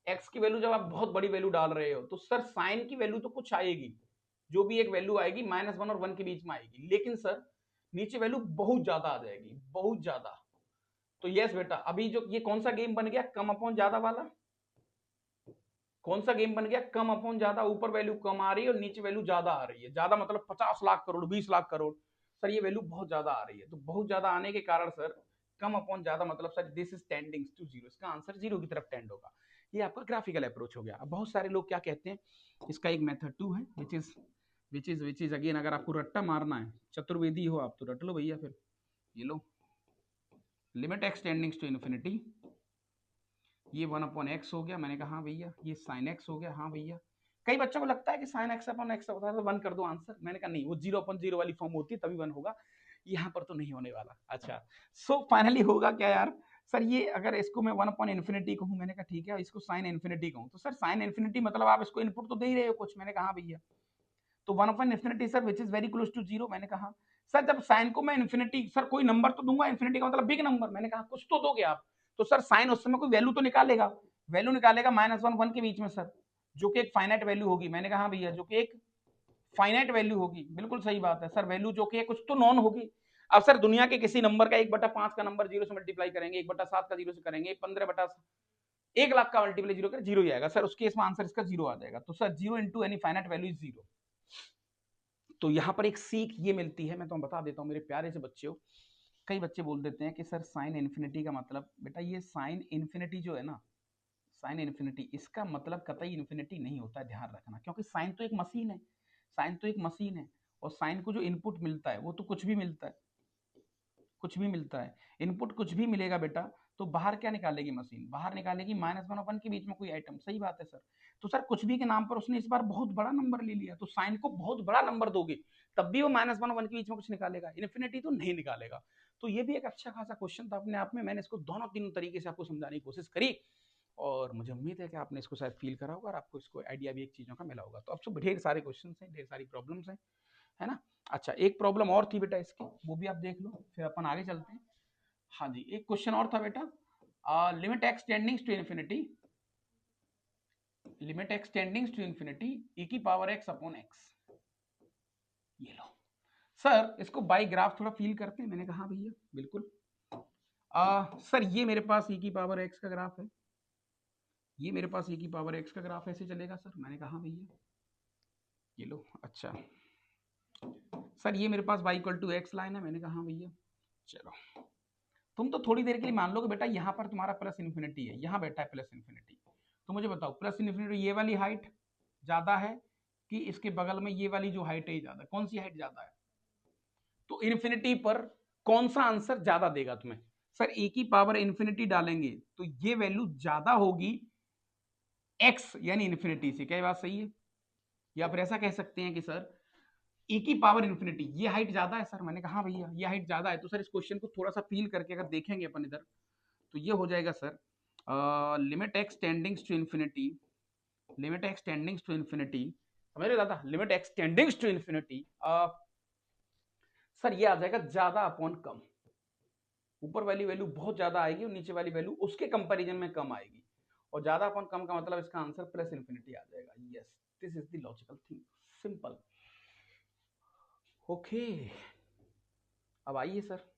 x की वैल्यू जब आप बहुत बड़ी वैल्यू डाल रहे हो, तो सर साइन की वैल्यू तो कुछ आएगी, जो भी एक वैल्यू आएगी -1 और 1 के बीच में आएगी, लेकिन सर नीचे वैल्यू बहुत ज्यादा आ जाएगी, बहुत ज्यादा। तो यस बेटा, अभी जो ये कौन सा गेम बन गया, कम अपॉन ज्यादा वाला? कौन सा गेम बन गया, कम अपॉन ज्यादा? ऊपर वैल्यू कम आ रही है और नीचे वैल्यू ज्यादा आ रही है। ज्यादा मतलब 50 लाख करोड़, 20 लाख करोड़, सर ये वैल्यू बहुत ज्यादा आ रही है। तो बहुत ज्यादा आने के कारण सर कम अपॉन ज्यादा मतलब sir this is tending to zero, इसका आंसर जीरो की तरफ टेंड होगा। ये आपका ग्राफिकल अप्रोच हो गया। अब बहुत सारे लोग क्या कहते हैं, इसका एक मेथड 2 है, विच इज अगेन, अगर आपको रट्टा मारना है, चतुर्वेदी हो आप तो रट लो भैया फिर। ये लो, लिमिट एक्स टेंडिंग्स टू इन्फिनिटी, ये 1/x हो गया। मैंने कहा हाँ भैया, ये साइन x हो गया, हाँ भैया। कई बच्चों को लगता है कि साइन x/x होता है तो 1 कर दो आंसर। मैंने कहा नहीं, वो 0/0 वाली फॉर्म होती है तभी 1 होगा, यहाँ पर तो नहीं होने वाला। अच्छा, सो फाइनली होगा क्या यार सर, ये अगर इसको मैं 1/∞ कहूँ, मैंने कहा ठीक है, इसको साइन इन्फिनिटी कहूँ, तो सर साइन इन्फिनिटी मतलब आप इसको इनपुट तो दे ही रहे हो कुछ। मैंने कहा भैया, तो 1/∞ sir which is very close to 0। मैंने कहा सर जब साइन को मैं इन्फिनिटी, सर कोई नंबर तो दूंगा, इन्फिनिटी का मतलब बिग नंबर। मैंने कहा कुछ तो दोगे आप, तो सर साइन उस समय कोई वैल्यू तो निकालेगा, वैल्यू निकालेगा -1 1 के बीच में सर, जो कि एक फाइनाइट वैल्यू होगी। मैंने कहा भैया, जो कि एक फाइनाइट वैल्यू होगी, बिल्कुल सही बात है सर, वैल्यू जो कि कुछ तो नॉन होगी। अब सर दुनिया के किसी नंबर का 1/5 का नंबर 0 से मल्टीप्लाई करेंगे, 1/7 का 0 से करेंगे, 15/1 लाख का मल्टीप्लाई 0 करें, 0 ही आएगा सर, उसके इसमें आंसर इसका 0 आ जाएगा। तो sir 0 into any finite value is 0। तो यहाँ पर एक सीख ये मिलती है, मैं तो बता देता हूँ मेरे प्यारे से बच्चों। कई बच्चे बोल देते हैं कि सर साइन इन्फिनिटी का मतलब, बेटा ये साइन इन्फिनिटी जो है ना, साइन इन्फिनिटी, इसका मतलब कतई इन्फिनिटी नहीं होता है, ध्यान रखना। क्योंकि साइन तो एक मशीन है, साइन तो एक मशीन है, और साइन को जो इनपुट मिलता है वो तो कुछ भी मिलता है, कुछ भी मिलता है, इनपुट कुछ भी मिलेगा बेटा, तो बाहर क्या निकालेगी मशीन? बाहर निकालेगी -1 और 1 के बीच में कोई आइटम। सही बात है सर। तो सर कुछ भी के नाम पर उसने इस बार बहुत बड़ा नंबर ले लिया, तो साइन को बहुत बड़ा नंबर दोगे तब भी वो -1 और 1 के बीच में कुछ निकालेगा, इन्फिनिटी तो नहीं निकालेगा। तो ये भी एक अच्छा खासा क्वेश्चन था अपने आप में। मैंने इसको दोनों तीनों तरीके से आपको समझाने की कोशिश करी और मुझे उम्मीद है कि आपने इसको शायद फील करा होगा और आपको इसको आइडिया भी एक चीज़ों का मिला होगा। तो अब सब ढेर सारे क्वेश्चन हैं, ढेर सारी प्रॉब्लम्स हैं, है ना। अच्छा, एक प्रॉब्लम और थी बेटा इसकी, वो भी आप देख लो, फिर अपन आगे चलते हैं। हाँ जी, एक क्वेश्चन और था बेटा, limit x tending to infinity, limit x tending to infinity e की पावर x अपॉन x। ये लो सर, इसको बाई ग्राफ थोड़ा फील करते हैं। मैंने कहा भैया बिल्कुल। सर ये मेरे पास e की पावर x का ग्राफ है, ये मेरे पास e की पावर x का ग्राफ ऐसे चलेगा सर। मैंने कहा भैया ये लो। अच्छा सर ये मेरे पास y equal to x line है। मैंने कहा भैया चलो, तुम तो थोड़ी देर के लिए मान लो कि बेटा यहाँ पर तुम्हारा प्लस इन्फिनिटी है, यहाँ बैठा है प्लस इन्फिनिटी। तो मुझे बताओ प्लस इन्फिनिटी ये वाली हाइट ज्यादा है कि इसके बगल में ये वाली जो हाइट है ज्यादा, कौन सी हाइट ज्यादा है? तो इन्फिनिटी पर कौन सा आंसर ज्यादा देगा तुम्हें? सर e की पावर इन्फिनिटी डालेंगे तो ये वैल्यू ज्यादा होगी x यानी इन्फिनिटी से। क्या बात सही है? या फिर ऐसा कह सकते हैं कि सर e की पावर इन्फिनिटी ये हाइट ज्यादा है सर। मैंने कहा भैया ये हाइट ज्यादा है। तो सर इस क्वेश्चन को थोड़ा सा फील करके अगर देखेंगे अपन इधर, तो ये हो जाएगा sir limit x टेंडिंग्स to infinity, limit x टेंडिंग्स to infinity, समझ रहे दादा, limit x टेंडिंग्स to infinity, sir ये आ जाएगा ज्यादा अपॉन कम। ऊपर वाली वैल्यू बहुत ज्यादा आएगी और नीचे वाली वैल्यू उसके कंपैरिजन में कम आएगी, और ज्यादा अपॉन कम का मतलब इसका आंसर प्लस इन्फिनिटी आ जाएगा। Yes, this is the logical thing, simple. Okay, अब आइए सर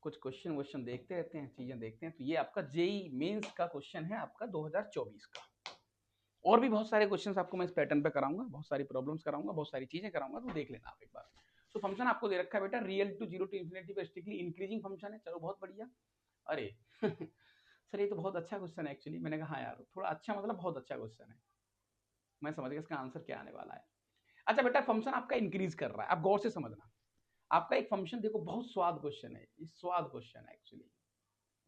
कुछ क्वेश्चन देखते रहते हैं, चीजें देखते हैं। तो ये आपका जेई मेंस का क्वेश्चन है आपका 2024 का। और भी बहुत सारे क्वेश्चंस आपको मैं इस पैटर्न पे कराऊंगा, बहुत सारी प्रॉब्लम्स कराऊंगा, बहुत सारी चीजें कराऊंगा, तो देख लेना आप एक बार। तो फंक्शन आपको दे रखा है बेटा, real to zero to infinity पे स्ट्रिक्टली इंक्रीजिंग फंक्शन है। चलो बहुत बढ़िया। अरे सर ये तो बहुत अच्छा क्वेश्चन है एक्चुअली। मैंने कहा यार थोड़ा अच्छा मतलब बहुत अच्छा क्वेश्चन है, मैं समझ गया इसका आंसर क्या आने वाला है। अच्छा बेटा, फंक्शन आपका इंक्रीज कर रहा है, आप गौर से समझना। आपका एक फंक्शन देखो, बहुत स्वाद क्वेश्चन है ये, स्वाद क्वेश्चन है एक्चुअली।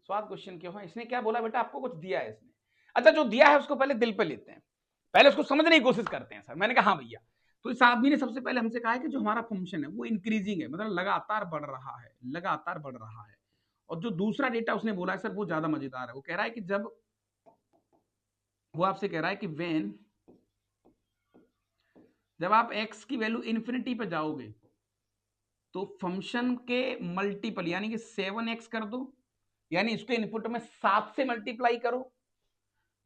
स्वाद क्वेश्चन क्यों है? इसने क्या बोला बेटा, आपको कुछ दिया है इसने। अच्छा जो दिया है उसको पहले दिल पे लेते हैं, पहले उसको समझने की कोशिश करते हैं सर। मैंने कहा हाँ भैया। तो इस आदमी ने सबसे पहले हमसे कहा है कि जो हमारा फंक्शन है वो इंक्रीजिंग है, मतलब लगातार बढ़ रहा है, लगातार बढ़ रहा है। और जो दूसरा डेटा उसने बोला है सर वो ज्यादा मजेदार है। वो कह रहा है कि जब, वो आपसे कह रहा है कि वेन, जब आप x की वैल्यू इन्फिनिटी पे जाओगे तो फंक्शन के मल्टीपल यानी कि 7x कर दो, यानी इसको इनपुट में 7 से मल्टीप्लाई करो,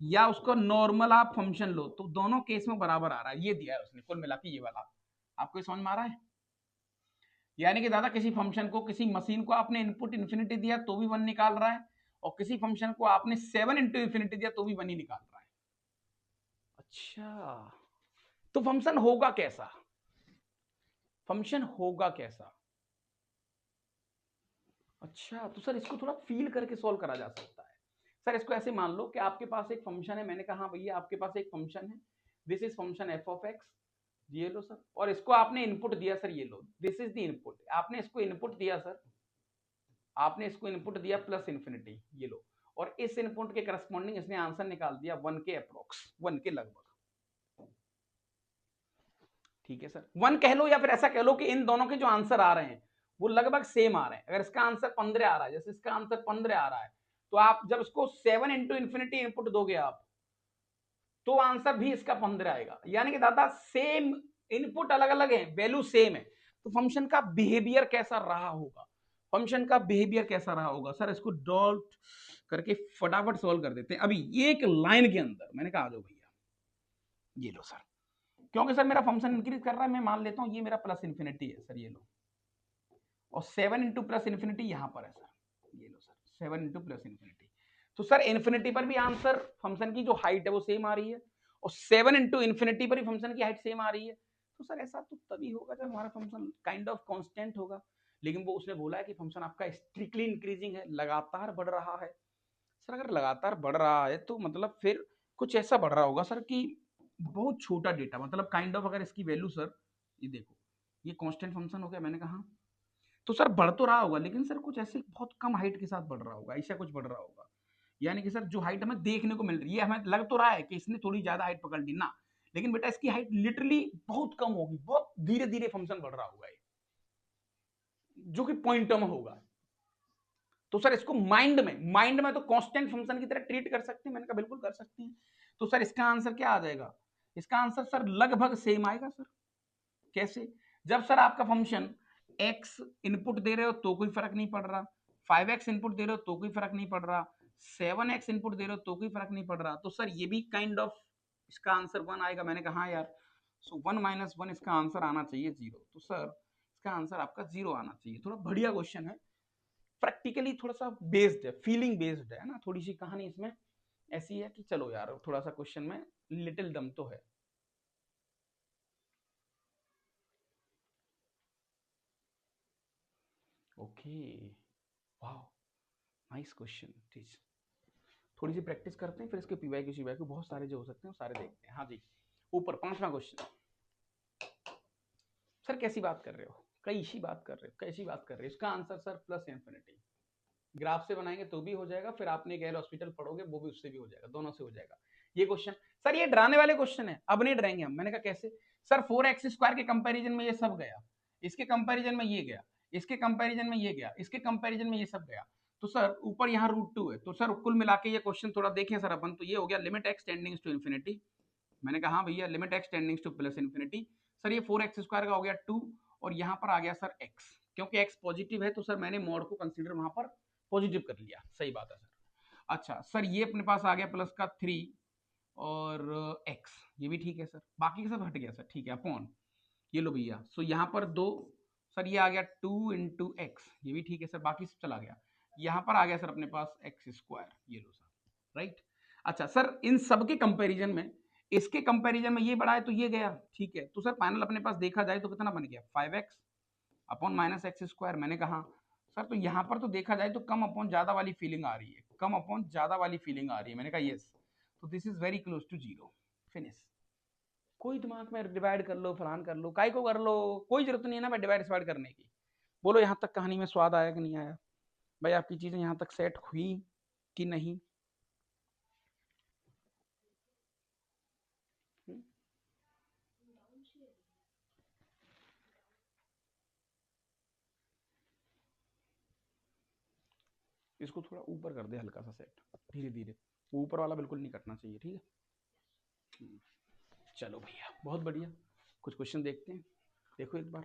या उसको नॉर्मल आप फंक्शन लो, तो दोनों केस में बराबर आ रहा है। ये दिया है उसने कुल मिला के ये वाला। आपको समझ में आ रहा है? यानी कि दादा किसी फंक्शन को, किसी मशीन को आपने इनपुट इन्फिनिटी दिया तो भी 1 निकाल रहा है, और किसी फंक्शन को आपने 7 इंटू इन्फिनिटी दिया तो भी 1 ही निकाल रहा है। अच्छा, तो फंक्शन होगा कैसा? फंक्शन होगा कैसा? अच्छा, तो सर इसको थोड़ा फील करके सॉल्व करा जा सकता है। सर इसको ऐसे मान लो कि आपके पास एक फंक्शन है। मैंने कहा भैया आपके पास एक फंक्शन है, this is function F of x, ये लो सर, और इसको आपने इनपुट दिया सर, ये लो दिस इज द इनपुट। आपने इसको इनपुट दिया सर, आपने इसको इनपुट दिया प्लस इन्फिनिटी, ये लो, और इस इनपुट के करस्पॉन्डिंग इसने आंसर निकाल दिया 1 के अप्रोक्स, 1 के लगभग। ठीक है सर, 1 कह लो, या फिर ऐसा कह लो कि इन दोनों के जो आंसर आ रहे हैं वो लगभग सेम आ रहे हैं। अगर इसका आंसर 15 आ रहा है, जैसे इसका आंसर 15 आ रहा है, तो आप जब इसको 7 इंटू इन्फिनिटी इनपुट दोगे आप, तो आंसर भी इसका 15 आएगा। यानी कि दादा सेम इनपुट अलग अलग है, वैल्यू सेम है, तो फंक्शन का बिहेवियर कैसा रहा होगा? फंक्शन का बिहेवियर कैसा रहा होगा सर? इसको डॉट करके फटाफट सॉल्व कर देते हैं अभी एक लाइन के अंदर। मैंने कहा आ जाओ भैया, ये लो सर, क्योंकि सर मेरा फंक्शन इंक्रीज कर रहा है, मैं मान लेता हूं ये मेरा प्लस इन्फिनिटी है सर, ये लो, और 7 इंटू प्लस इन्फिनिटी यहां पर है सर, ये लो सर 7 इंटू प्लस इन्फिनिटी। तो सर इन्फिनिटी पर भी आंसर फंक्शन की जो हाइट है वो सेम आ रही है, और 7 इंटू इन्फिनिटी पर भी फंक्शन की हाइट सेम आ रही है। तो सर ऐसा तो तभी होगा जब हमारा फंक्शन काइंड ऑफ कांस्टेंट होगा। लेकिन वो उसने बोला है कि फंक्शन आपका स्ट्रिक्टली इंक्रीजिंग है, लगातार बढ़ रहा है। सर अगर लगातार बढ़ रहा है तो मतलब फिर कुछ ऐसा बढ़ रहा होगा सर कि बहुत छोटा डेटा, मतलब काइंड ऑफ, अगर इसकी वैल्यू सर, ये देखो ये कांस्टेंट फंक्शन हो गया, मैंने कहा, तो सर बढ़ तो रहा होगा लेकिन सर कुछ ऐसे बहुत कम हाइट के साथ बढ़ रहा होगा, ऐसा कुछ बढ़ रहा होगा। यानी कि सर जो हाइट हमें देखने को मिल रही है, हमें लग तो रहा है कि इसने थोड़ी ज्यादा हाइट पकड़ ली ना, लेकिन बेटा इसकी हाइट लिटरली बहुत कम होगी, बहुत धीरे धीरे फंक्शन बढ़ रहा होगा, जो कि पॉइंटों में होगा। तो सर इसको माइंड में तो कांस्टेंट फंक्शन की तरह ट्रीट कर सकते हैं। मैंने कहा बिल्कुल कर सकते हैं। तो सर इसका आंसर क्या आ जाएगा? इसका आंसर सर लगभग सेम आएगा सर। कैसे? जब सर आपका फंक्शन x इनपुट दे रहे हो तो कोई फर्क नहीं पड़ रहा, 5x इनपुट दे रहे हो तो कोई फर्क नहीं पड़ रहा, 7x इनपुट दे रहे हो तो कोई फर्क नहीं पड़ रहा, तो सर ये भी काइंड ऑफ इसका आंसर 1 आएगा। मैंने कहा यार, सो 1 - 1 इसका आंसर आना चाहिए 0। तो सर इसका आंसर आपका 0 आना चाहिए। थोड़ा बढ़िया क्वेश्चन है, प्रैक्टिकली थोड़ा सा बेस्ड है, फीलिंग बेस्ड है ना। थोड़ी सी कहानी इसमें ऐसी है कि चलो यार थोड़ा सा क्वेश्चन में लिटिल दम तो है। Okay, wow, nice question. ठीक, थोड़ी सी प्रैक्टिस करते हैं, फिर इसके पीवाई की सीवाई को बहुत सारे जो हो सकते हैं वो सारे देखते हैं। हाँ जी, ऊपर 5वां क्वेश्चन। सर कैसी बात कर रहे हो, कैसी बात कर रहे हो, कैसी बात कर रहे हो? इसका answer sir plus infinity. Graph से बनाएंगे तो भी हो जाएगा, फिर आपने गैर हॉस्पिटल पढ़ोगे वो भी उससे भी हो जाएगा, दोनों से हो जाएगा ये क्वेश्चन। सर ये डराने वाले क्वेश्चन है, अब नहीं डरेंगे हम। मैंने कहा कैसे? सर 4x² के कंपैरिजन में ये सब गया, इसके कंपैरिजन में ये गया, इसके कंपैरिजन में ये गया, इसके कंपैरिजन में ये सब गया। तो सर ऊपर यहाँ √2 है, तो सर कुल मिला के ये क्वेश्चन थोड़ा देखें सर अपन, तो ये हो गया limit x tendings to infinity. मैंने कहा हाँ भैया, limit x tendings to plus infinity. Sir ये 4x² का हो गया 2, और यहाँ पर आ गया सर x, क्योंकि x पॉजिटिव है तो सर मैंने मॉड को कंसीडर वहां पर पॉजिटिव कर लिया। सही बात है सर। अच्छा सर ये अपने पास आ गया प्लस का 3 और x, ये भी ठीक है सर, बाकी सब हट गया सर। ठीक है, अपॉन ये लो भैया, सो यहाँ पर 2, सर ये आ गया 2 × x, ये भी ठीक है सर, बाकी सब चला गया। यहाँ पर आ गया सर अपने पास x², ये लो सर, राइट। अच्छा सर इन सब के कंपैरिजन में, इसके कंपैरिजन में ये बड़ा है तो ये गया, ठीक है। तो सर फाइनल अपने पास देखा जाए तो कितना बन गया, 5x अपॉन -x²। मैंने कहा सर तो यहाँ पर तो देखा जाए तो कम अपॉन ज्यादा वाली फीलिंग आ रही है, कम अपॉन ज्यादा वाली फीलिंग आ रही है। मैंने कहा यस, तो this is very close to 0, finish. कोई दिमाग में डिवाइड कर लो, फलान कर लो, काय को कर लो, कोई जरूरत नहीं है ना भाई डिवाइड डिवाइड करने की। बोलो यहाँ तक कहानी में स्वाद आया कि नहीं आया भाई? आपकी चीजें यहाँ तक सेट हुई कि नहीं? इसको थोड़ा ऊपर कर दे, हल्का सा सेट, धीरे धीरे। ऊपर वाला बिल्कुल नहीं कटना चाहिए, ठीक है। चलो भैया बहुत बढ़िया, कुछ क्वेश्चन देखते हैं, देखो एक बार।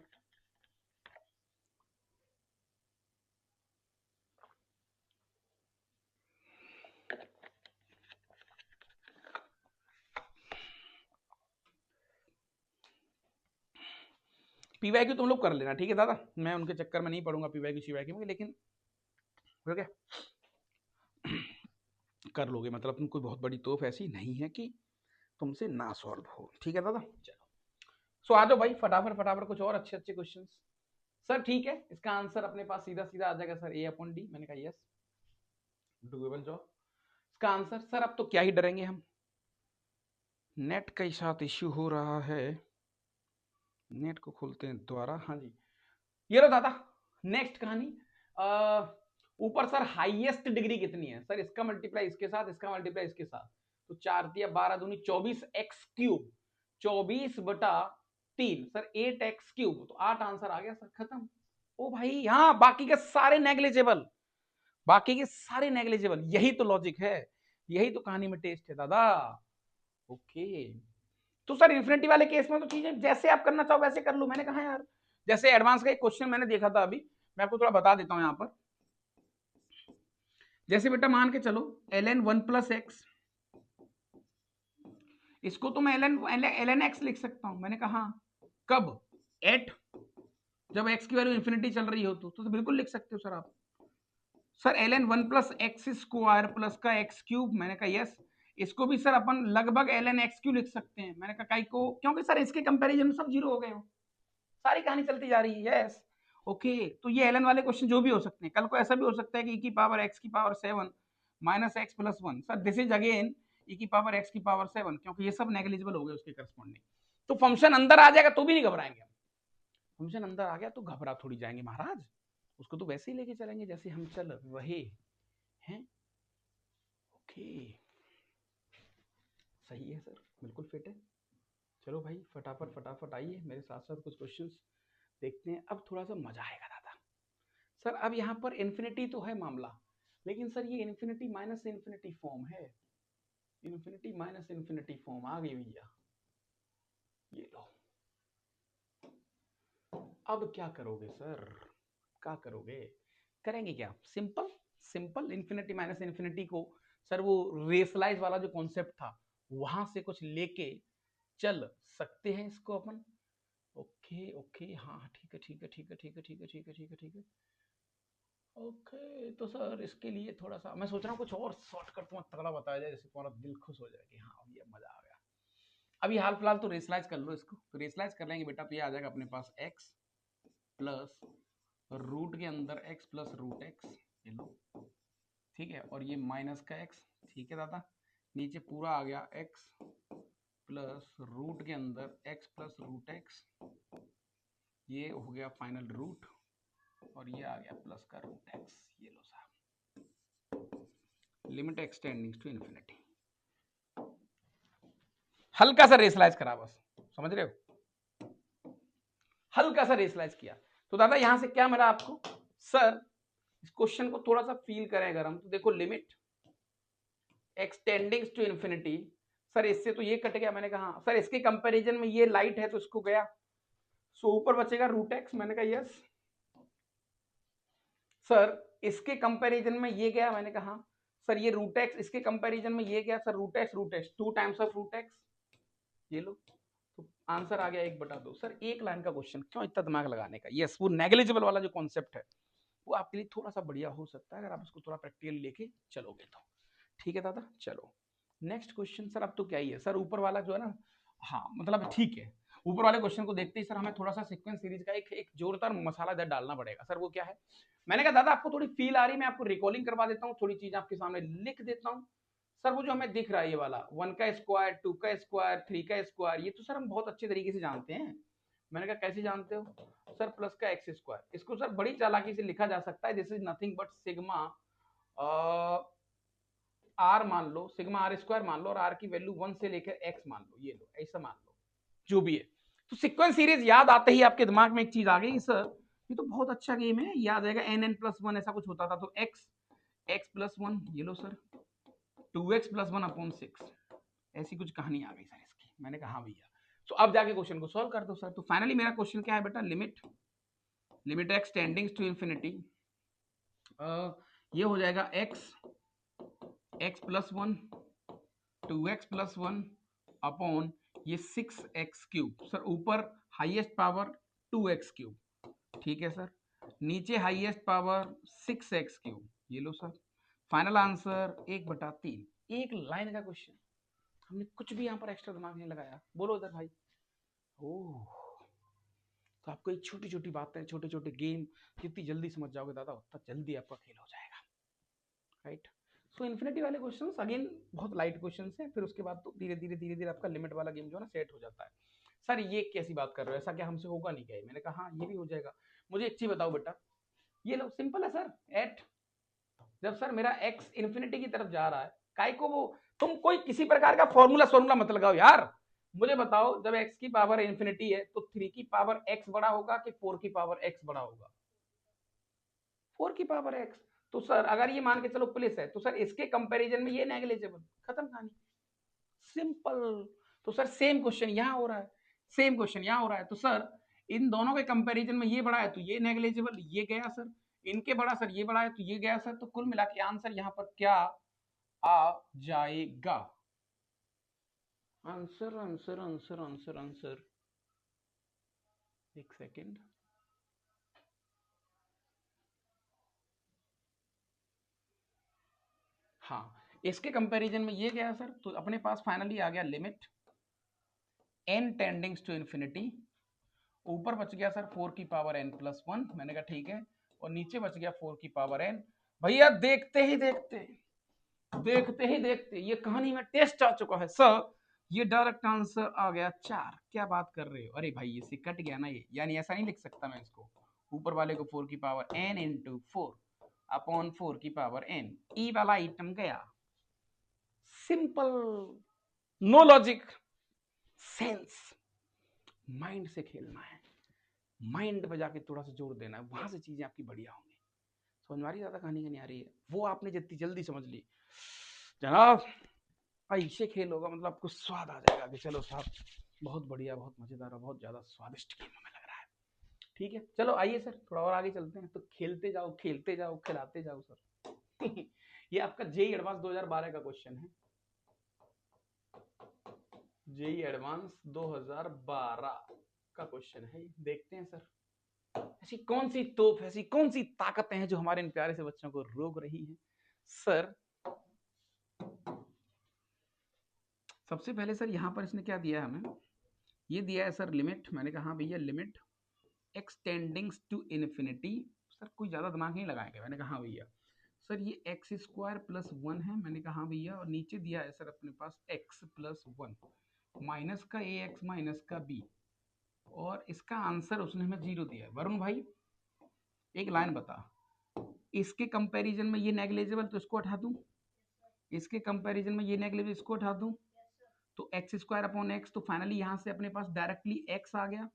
पीवाई तुम लोग कर लेना, ठीक है दादा, मैं उनके चक्कर में नहीं पड़ूंगा पीवाई की सीवाई की, लेकिन ठीक है कर लोगे, मतलब तुम कोई बहुत बड़ी तोफ ऐसी नहीं है कि तुमसे ना सॉल्व हो, ठीक है दादा। चलो सो आ जाओ भाई, फटाफट फटाफट कुछ और अच्छे अच्छे क्वेश्चंस। सर ठीक है, इसका आंसर अपने पास सीधा सीधा आ जाएगा सर A/D। मैंने कहा यस, डूएबल जॉब। इसका आंसर सर, अब तो क्या ही डरेंगे हम, नेट के साथ इश्यू हो रहा है, नेट को खोलते हैं दोबारा। हाँ जी, ये लो दादा, नेक्स्ट कहानी। ऊपर सर हाईएस्ट डिग्री कितनी है? सर इसका मल्टीप्लाई इसके साथ, इसका मल्टीप्लाई इसके साथ, तो 4 × 12 दूनी 24x³, 24/3 सर 8x³, तो 8 आंसर आ गया सर, खत्म। ओ भाई हाँ, बाकी के सारे नेग्लिजिबल, बाकी के सारे नेग्लिजिबल, यही तो लॉजिक है, यही तो कहानी में टेस्ट है दादा। ओके, तो सर इन्फिनिटी वाले केस में तो चीजें जैसे आप करना चाहो वैसे कर लो। मैंने कहा यार, जैसे एडवांस का एक क्वेश्चन मैंने देखा था अभी, मैं आपको थोड़ा बता देता हूं यहां पर। जैसे बेटा मान के चलो ln 1 + x, इसको तो मैं ln x लिख सकता हूं। मैंने कहा कब, एट जब x की वैल्यू इन्फिनिटी चल रही हो तो बिल्कुल लिख सकते हो सर आप। सर ln 1 + x² प्लस का x³, मैंने कहा यस। इसको भी सर अपन लगभग ln x³ लिख सकते हैं। मैंने कहा को, क्योंकि सर इसके कंपैरिजन में सब 0 हो गए हो, सारी कहानी चलती जा रही है। यस ओके, तो ये ln वाले क्वेश्चन जो भी हो सकते हैं, कल को ऐसा भी हो सकता है कि e⁻x⁷ -x + 1, sir this is again e⁻x⁷, क्योंकि ये सब नेग्लिजिबल हो गए उसके करस्पॉन्डिंग। तो फंक्शन अंदर आ जाएगा तो भी नहीं घबराएंगे हम, फंक्शन अंदर आ गया तो घबरा थोड़ी जाएंगे महाराज, उसको तो वैसे ही लेके चलेंगे जैसे हम चल रहे हैं। ओके सही है सर, बिल्कुल फिट है। चलो भाई फटाफट फटाफट आइए मेरे साथ साथ कुछ क्वेश्चंस देखते हैं, अब थोड़ा सा मजा आएगा दादा। सर अब यहाँ पर इन्फिनिटी तो है मामला, लेकिन सर ये इन्फिनिटी माइनस इन्फिनिटी फॉर्म है, इन्फिनिटी माइनस इन्फिनिटी फॉर्म आ गई भैया, ये लो। अब क्या करोगे सर, क्या करोगे, करेंगे क्या, simple simple infinity minus infinity को सर वो रेसलाइज वाला जो कॉन्सेप्ट था वहां से कुछ लेके चल सकते हैं इसको अपन। ओके ओके हाँ ठीक है ठीक है ठीक है ठीक है ठीक है ठीक है ठीक है ठीक है ओके। तो सर इसके लिए थोड़ा सा मैं सोच रहा हूँ कुछ और शॉर्टकट तुम्हें तगड़ा बताया जाए जिससे तुम्हारा दिल खुश हो जाए कि हाँ ये मजा आ गया। अभी हाल फिलहाल तो रेसलाइज कर लो इसको, तो रेसलाइज कर लेंगे बेटा तो ये आ जाएगा अपने पास x प्लस रूट के अंदर x प्लस रूट x, ये लो ठीक है, और ये माइनस का x, ठीक है दादा, नीचे पूरा आ गया x प्लस रूट के अंदर x प्लस रूट x, ये हो गया फाइनल रूट, और ये आ गया प्लस का रूट x, ये लो साहब, लिमिट एक्सटेंडिंग टू इन्फिनिटी। हल्का सा रेसलाइज करा बस, समझ रहे हो, हल्का सा रेसलाइज किया। तो दादा यहां से क्या मिला आपको, सर इस क्वेश्चन को थोड़ा सा फील करें अगर हम, तो देखो limit x tending to infinity, sir इससे तो ये कट गया, मैंने कहा सर इसके कंपैरिजन में ये लाइट है तो इसको गया, सो ऊपर बचेगा रूट एक्स, मैंने कहा यस। सर इसके कंपैरिजन में ये गया, मैंने कहा सर ये रूट एक्स, इसके कंपैरिजन में ये गया sir root x 2 times of root x, ये लो, तो आंसर आ गया 1/2। सर एक लाइन का क्वेश्चन क्यों इतना दिमाग लगाने का, यस वो नेग्लिजिबल वाला जो कॉन्सेप्ट है वो आपके लिए थोड़ा सा बढ़िया हो सकता है अगर आप उसको थोड़ा प्रैक्टिकल लेके चलोगे तो, ठीक है दादा। चलो नेक्स्ट क्वेश्चन सर, अब तो क्या ही है सर, ऊपर वाला जो है ना, हाँ मतलब ठीक है, ऊपर वाले क्वेश्चन को देखते ही सर हमें थोड़ा सा सीक्वेंस सीरीज का एक जोरदार मसाला इधर डालना पड़ेगा। सर वो क्या है, मैंने कहा दादा आपको थोड़ी फील आ रही, मैं आपको रिकॉलिंग करवा देता हूँ, थोड़ी चीज आपके सामने लिख देता हूँ। सर वो जो हमें दिख रहा है ये वाला 1 का स्क्वायर 2 का स्क्वायर 3 का स्क्वायर, ये तो सर हम बहुत अच्छे तरीके से जानते हैं। मैंने कहा कैसे जानते हो, सर प्लस का एक्स स्क्वायर, इसको सर बड़ी चालाकी से लिखा जा सकता है, this is nothing but sigma r मान लो, सिग्मा आर स्क्वायर मान लो, और आर की वैल्यू 1 से लेकर एक्स मान लो, ये लो ऐसा मान लो जो भी है। तो सीक्वेंस सीरीज याद आते ही आपके दिमाग में एक चीज आ गई, सर ये तो बहुत अच्छा गेम है, याद आएगा एन एन प्लस वन ऐसा कुछ होता था, तो एक्स एक्स प्लस वन, ये लो सर 2x प्लस 1/6, ऐसी कुछ कहानी आ गई सर इसकी। मैंने कहा हाँ भैया, तो अब जाके क्वेश्चन को सॉल्व कर दो सर। तो फाइनली मेरा क्वेश्चन क्या है बेटा, limit x tending to infinity, ये हो जाएगा x plus one 2x plus one upon ये 6x³ सर, ऊपर हाईएस्ट पावर 2x³, ठीक है सर, नीचे हाईएस्ट पावर 6x³, ये लो सर, फाइनल आंसर 1/3। एक लाइन का क्वेश्चन, हमने कुछ भी यहाँ पर एक्स्ट्रा दिमाग नहीं लगाया, बोलो इधर भाई। ओह तो आपको एक छोटी छोटी बातें, छोटे छोटे गेम जितनी जल्दी समझ जाओगे दादा उतना जल्दी आपका खेल हो जाएगा, राइट। सो इन्फिनिटी वाले क्वेश्चंस अगेन बहुत लाइट क्वेश्चंस हैं, फिर उसके बाद तो धीरे धीरे आपका लिमिट वाला गेम जो है ना सेट हो जाता है। सर ये कैसी बात कर रहे हो, ऐसा क्या हमसे होगा नहीं क्या, मैंने कहा हाँ ये भी हो जाएगा। मुझे एक चीज बताओ बेटा, ये लो सिंपल है सर, एट जब सर मेरा एक्स इन्फिनिटी की तरफ जा रहा है, काय को वो तुम कोई किसी प्रकार का फॉर्मूला मत लगाओ यार, मुझे बताओ जब x की पावर इन्फिनिटी है तो 3 की पावर x बड़ा होगा कि 4 की पावर x बड़ा होगा, 4 की पावर x। तो सर अगर ये मान के चलो प्लस है तो सर इसके कंपैरिजन में ये नेग्लिजिबल, खत्म कहानी, सिंपल। तो सर सेम क्वेश्चन यहां हो रहा है, सेम क्वेश्चन यहां हो रहा है, तो सर इन दोनों के कंपैरिजन में ये बड़ा है तो ये नेग्लिजिबल, ये गया सर, इनके बड़ा सर ये बड़ा है तो ये गया सर, तो कुल मिला के आंसर यहां पर क्या आ जाएगा, answer answer answer answer answer, एक सेकेंड, हाँ इसके कंपैरिजन में ये गया सर, तो अपने पास फाइनली आ गया limit n tends to infinity, ऊपर बच गया सर 4 की पावर n प्लस वन, मैंने कहा ठीक है, और नीचे बच गया 4 की पावर n। भैया देखते ही देखते ये कहानी में टेस्ट आ चुका है सर, ये डायरेक्ट आंसर आ गया 4। क्या बात कर रहे हो, अरे भाई ये से कट गया ना ये, यानी ऐसा नहीं लिख सकता मैं इसको, ऊपर वाले को 4 की पावर n इंटू 4 अपॉन 4 की पावर n, ई वाला आइटम गया, simple, no logic, sense, mind से खेलना है, माइंड पे जाके थोड़ा सा जोर देना है, वहां से चीजें आपकी बढ़िया होंगी। समझ में आ रही ज्यादा कहानी का नहीं आ रही है, वो आपने जितनी जल्दी समझ ली जनाब ऐसे खेल होगा मतलब आपको स्वाद आ जाएगा कि चलो साहब बहुत बढ़िया, बहुत मजेदार और बहुत ज्यादा स्वादिष्ट गेम हमें लग रहा है। ठीक है चलो आइए सर थोड़ा और आगे चलते हैं, तो खेलते जाओ खिलाते जाओ सर। ये आपका जेई एडवांस 2012 का क्वेश्चन है, जेई एडवांस 2012 का क्वेश्चन है, देखते हैं सर ऐसी कौन सी तोप, ऐसी कौन सी ताकतें हैं जो हमारे इन प्यारे से बच्चों को रोक रही हैं। सर सबसे पहले सर यहाँ पर इसने क्या दिया है हमें, ये दिया है सर लिमिट, मैंने कहा हाँ भैया लिमिट एक्सटेंडिंग्स टू इन्फिनिटी, सर कोई ज्यादा दिमाग नहीं लगाएंगे, मैंने कहा हाँ भैया सर ये एक्स स्क्वायर प्लस 1 है, मैंने कहा हाँ भैया, और नीचे दिया है सर अपने पास एक्स प्लस 1 माइनस का ए एक्स माइनस का बी, और इसका आंसर उसने हमें 0 दिया है। वरुण भाई एक लाइन बता, इसके कंपैरिजन में ये नेग्लिजिबल तो इसको हटा दूं, इसके कंपैरिजन में ये नेग्लिजिबल इसको हटा दूं, तो एक्स स्क्वायर अपॉन एक्स, तो फाइनली यहां से अपने पास डायरेक्टली एक्स आ गया,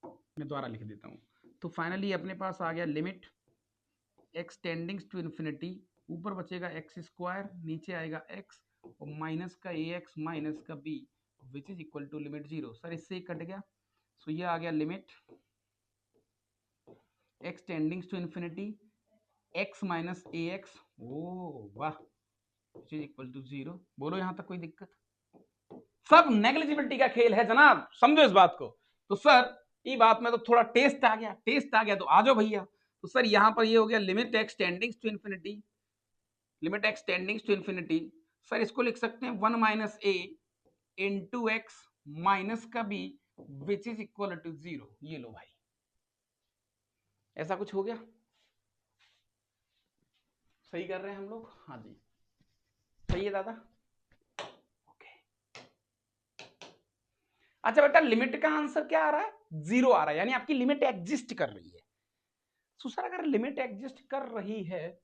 मैं दोबारा लिख देता हूं, तो फाइनली अपने पास आ गया लिमिट एक्स टेंडिंग्स टू इन्फिनिटी, ऊपर बचेगा एक्स स्क्वायर, नीचे आएगा एक्स और माइनस का ए एक्स माइनस का b which is equal to limit 0, sir इससे ही कट गया, सो ये आ गया limit x टेंडिंग्स to infinity x minus a x, ओ वाह, विच इज इक्वल टू 0। बोलो यहां तक कोई दिक्कत, सब नेग्लिजिबिलिटी का खेल है जनाब, समझो इस बात को। तो सर ये बात में तो थोड़ा टेस्ट आ गया, टेस्ट आ गया तो आ जाओ भैया, तो सर यहां पर ये हो गया limit x टेंडिंग्स to infinity, limit x टेंडिंग्स to infinity, sir इसको लिख सकते हैं 1 minus a into x minus का b which is equal to 0, ये लो भाई, ऐसा कुछ हो गया, सही कर रहे हैं हम लोग, हाँ जी सही है दादा, ओके। अच्छा बेटा लिमिट का आंसर क्या आ रहा है, 0 आ रहा है, यानी आपकी लिमिट एग्जिस्ट कर रही है। तो सर अगर लिमिट एग्जिस्ट कर रही है,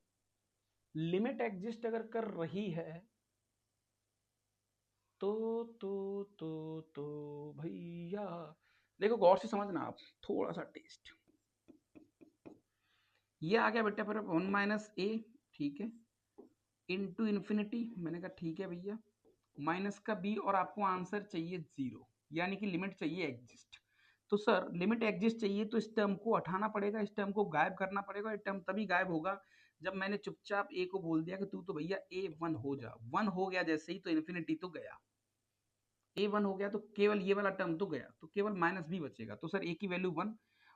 लिमिट एग्जिस्ट अगर कर रही है तो तो भैया देखो गौर से समझना आप, थोड़ा सा टेस्ट, ये आ गया बेटा पर 1 माइनस ए, ठीक है, इनटू इन्फिनिटी, मैंने कहा ठीक है भैया, माइनस का बी, और आपको आंसर चाहिए 0, यानी कि लिमिट चाहिए एग्जिस्ट। तो सर लिमिट एग्जिस्ट चाहिए तो इस टर्म को हटाना पड़ेगा, इस टर्म को गायब करना पड़ेगा, ये टर्म तभी गायब होगा जब मैंने चुपचाप ए को बोल दिया कि तू तो भैया ए 1 हो जा, 1 हो गया जैसे ही तो इन्फिनिटी तो गया, ए 1 हो गया तो केवल ये वाला टर्म तो गया, तो केवल माइनस बी बचेगा, तो सर ए की वैल्यू 1,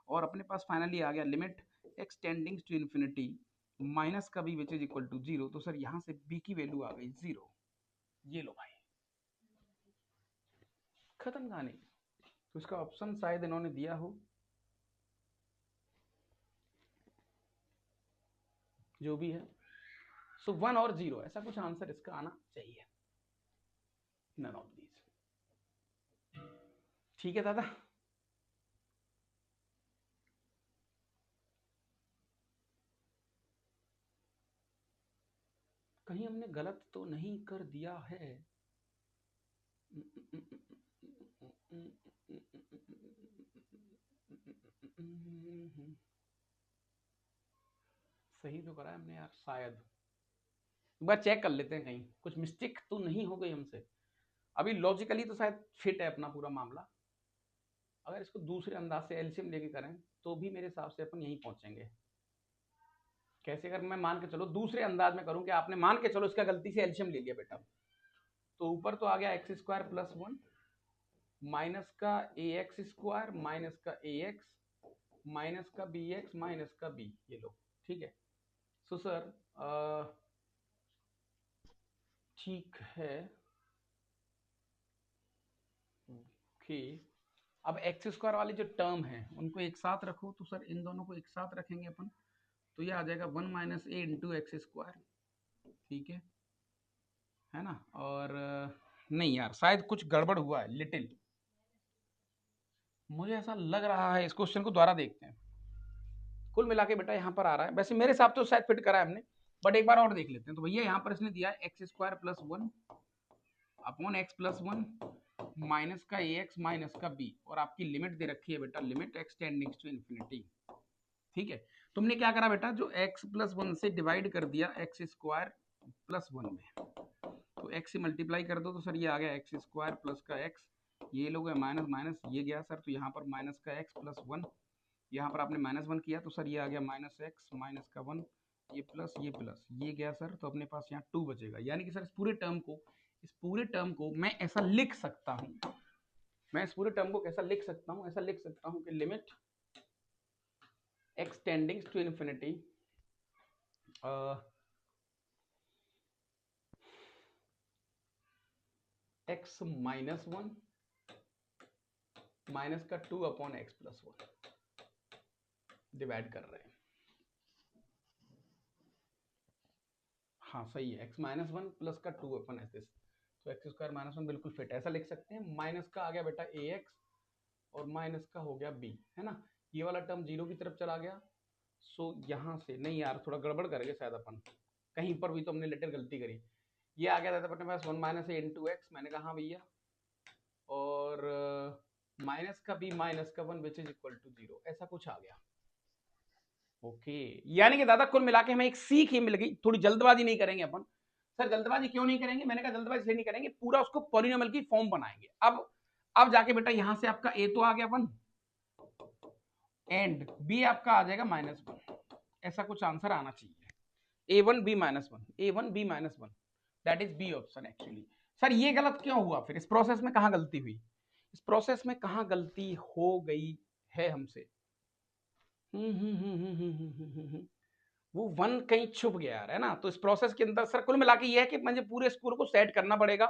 और अपने पास फाइनली आ गया limit x टेंडिंग्स to infinity minus का b which is equal to 0, तो सर यहाँ से बी की वैल्यू आ गई 0, ये लो भाई, खत्म कहानी। तो इसका ऑप्शन शायद इन्होंने दिया हो, जो भी है, सो 1 और 0 ऐसा कुछ आंसर इसका आना चाहिए, नन ऑफ दीज, ठीक है दादा। कहीं हमने गलत तो नहीं कर दिया है, सही तो करा है हमने यार, शायद एक बार चेक कर लेते हैं कहीं कुछ मिस्टेक तो नहीं हो गई हमसे, अभी लॉजिकली तो शायद फिट है अपना पूरा मामला, अगर इसको दूसरे अंदाज से एलसीएम लेके करें तो भी मेरे हिसाब से अपन यहीं पहुंचेंगे। कैसे, अगर मैं मान के चलो दूसरे अंदाज में करूं कि आपने मान के चलो इसका गलती से एलसीएम ले लिया बेटा, तो ऊपर तो आ गया एक्स स्क्वायर प्लस 1 माइनस का ए एक्स स्क्वायर माइनस का ए एक्स माइनस का बी एक्स माइनस का बी, ये लो ठीक है। सो सर ठीक है, ओके, अब एक्स स्क्वायर वाली जो टर्म है उनको एक साथ रखो, तो सर इन दोनों को एक साथ रखेंगे अपन, तो ये आ जाएगा 1 minus a into x square, ठीक है ना, और नहीं यार शायद कुछ गड़बड़ हुआ है लिटिल, मुझे ऐसा लग रहा है, इस क्वेश्चन को दोबारा देखते हैं। कुल मिला के बेटा यहाँ पर आ रहा है, वैसे मेरे हिसाब तो शायद फिट करा है हमने, बट एक बार और देख लेते हैं। तो भैया यहाँ पर इसने दिया है x square plus 1 upon x plus 1 minus का ए एक्स माइनस का बी, और आपकी लिमिट दे रखी है बेटा लिमिट एक्स टेंडिंग्स टू इन्फिनिटी, ठीक है। तुमने क्या करा बेटा, जो x प्लस 1 से डिवाइड कर दिया एक्स स्क्वायर प्लस 1 में, तो x से मल्टीप्लाई कर दो तो सर ये आ गया एक्स स्क्वायर प्लस का x, ये लोग है माइनस माइनस ये गया सर, तो यहाँ पर माइनस का x प्लस 1, यहाँ पर आपने माइनस 1 किया तो सर ये आ गया माइनस x माइनस का 1, ये प्लस ये गया सर, तो अपने पास यहाँ 2 बचेगा। यानी कि सर इस पूरे टर्म को मैं ऐसा लिख सकता हूँ, मैं इस पूरे टर्म को कैसा लिख सकता हूँ, ऐसा लिख सकता हूँ कि limit x tending to infinity x minus 1 minus का 2 अपॉन एक्स प्लस 1 डिवाइड कर रहे हैं। हाँ सही है, x माइनस 1 प्लस का 2 अपॉन एक्स, तो एक्स स्क्वायर माइनस 1 बिल्कुल फिट, ऐसा लिख सकते हैं। माइनस का आ गया बेटा ax और माइनस का हो गया b, है ना, ये वाला टर्म जीरो की तरफ चला गया। सो यहाँ से नहीं यार, थोड़ा गड़बड़ कर गए शायद अपन, कहीं पर भी तो हमने लेटर गलती करी। ये आ गया था अपने पास 1 माइनस ए इंटू एक्स, मैंने कहा हाँ भैया, और माइनस का b माइनस का 1 विच इज इक्वल टू 0, ऐसा कुछ आ गया। ओके, यानी कि दादा कुल मिला के हमें एक सीख ही मिल गई। थोड़ी जल्दबाजी नहीं करेंगे अपन। सर जल्दबाजी क्यों नहीं करेंगे, मैंने कहा जल्दबाजी इसलिए नहीं करेंगे, पूरा उसको पॉलिनोमियल की फॉर्म बनाएंगे। अब जाके बेटा यहां से आपका a तो आ गया 1 एंड b आपका आ जाएगा माइनस 1, ऐसा कुछ आंसर आना चाहिए। a1 b minus 1, a1 b minus 1, that is B option actually. Sir ये गलत क्यों हुआ, फिर इस प्रोसेस में कहां गलती हुई, इस प्रोसेस में कहां गलती हो गई है हमसे। वो 1 कहीं छुप गया यार, है ना। तो इस प्रोसेस के अंदर सर कुल मिला के ये है कि मुझे पूरे स्कोर को सेट करना पड़ेगा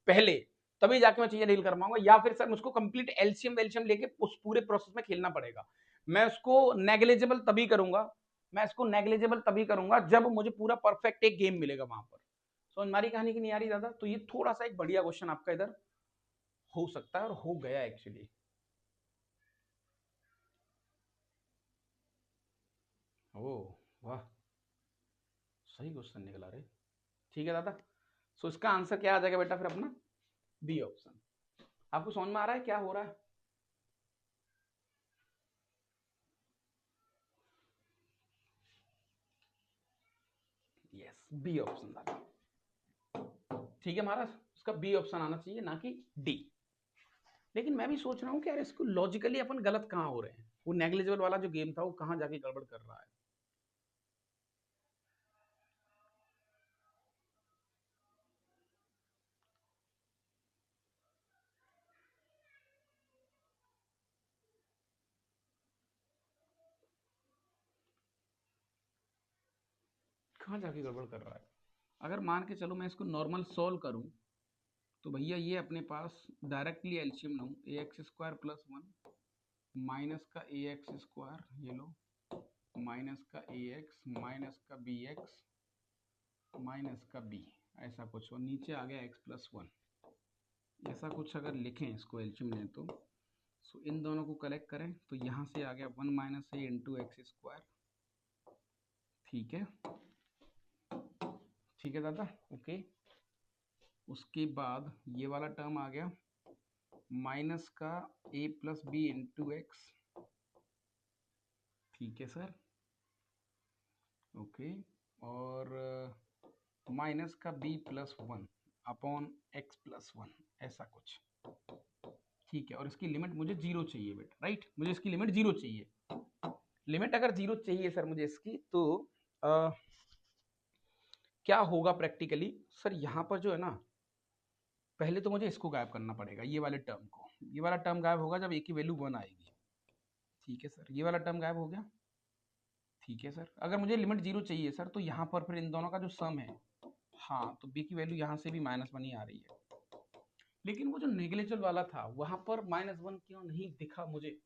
पहले, तभी जाके मैं चीजें डील कर पाऊंगा, या फिर सर मुझको कंप्लीट एलसीएम वेलसीएम लेके उस पूरे प्रोसेस में खेलना पड़ेगा। मैं उसको नेग्लिजिबल तभी करूंगा, मैं इसको नेग्लिजिबल तभी करूंगा जब मुझे पूरा परफेक्ट एक गेम मिलेगा वहां पर। समझ मारी कहानी की नहीं आ रही दादा। तो ये थोड़ा सा एक बढ़िया क्वेश्चन आपका इधर हो सकता है और हो गया एक्चुअली। ओ वाह, सही क्वेश्चन निकला रे। ठीक है दादा, सो इसका आंसर क्या आ जाएगा बेटा फिर अपना बी ऑप्शन। आपको समझ में आ रहा है क्या हो रहा है। यस, बी ऑप्शन दादा। ठीक है महाराज, उसका बी ऑप्शन आना चाहिए ना कि डी। लेकिन मैं भी सोच रहा हूँ कि यार इसको लॉजिकली अपन गलत कहाँ हो रहे हैं, वो नेग्लिजिबल वाला जो गेम था वो कहाँ जाके गड़बड़ कर रहा है। कहाँ जाके गड़बड़ कर रहा है। अगर मान के चलो मैं इसको नॉर्मल सॉल्व करूं, तो भैया ये अपने पास डायरेक्टली एलसीएम लूं, ए एक्स स्क्वायर प्लस 1 माइनस का ए एक्स स्क्वायर, ये लो, माइनस का ए एक्स माइनस का बी एक्स माइनस का बी, ऐसा कुछ, और नीचे आ गया एक्स प्लस 1, ऐसा कुछ अगर लिखें इसको एलसीएम लें तो। सो इन दोनों को कलेक्ट करें तो यहाँ से आ गया 1 minus a into x square. ठीक है, ठीक है दादा, ओके। उसके बाद ये वाला टर्म आ गया माइनस का a plus b into x. ठीक है सर, ओके। और माइनस का b plus 1 upon x plus 1, ऐसा कुछ। ठीक है, और इसकी लिमिट मुझे जीरो चाहिए बेटा, राइट, मुझे इसकी लिमिट जीरो चाहिए। लिमिट अगर जीरो चाहिए सर मुझे इसकी, तो आ, क्या होगा प्रैक्टिकली सर, यहाँ पर जो है ना, पहले तो मुझे इसको गायब करना पड़ेगा, ये वाले टर्म को। ये वाला टर्म गायब होगा जब ए की वैल्यू 1 आएगी। ठीक है सर, ये वाला टर्म गायब हो गया। ठीक है सर, अगर मुझे लिमिट जीरो चाहिए सर, तो यहाँ पर फिर इन दोनों का जो सम है, हाँ, तो बी की वैल्यू यहाँ से भी -1 ही आ रही है। लेकिन वो जो नेग्लिजिबल वाला था वहां पर -1 क्यों नहीं दिखा मुझे,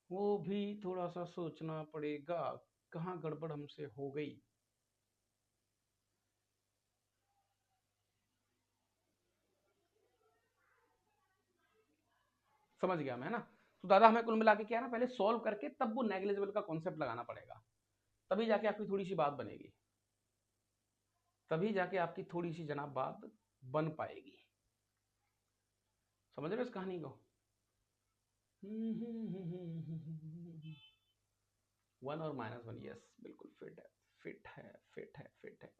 वो भी थोड़ा सा सोचना पड़ेगा, कहाँ गड़बड़ हमसे हो गई। समझ गया मैं, है ना। तो दादा हमें कुल मिला के क्या है ना, पहले सॉल्व करके तब वो नेग्लिजिबल का कॉन्सेप्ट लगाना पड़ेगा, तभी जाके आपकी थोड़ी सी बात बनेगी, तभी जाके आपकी थोड़ी सी जनाब बात बन पाएगी। समझ रहे हो इस कहानी को। 1 और -1, यस बिल्कुल फिट है, फिट है, फिट है, फिट है।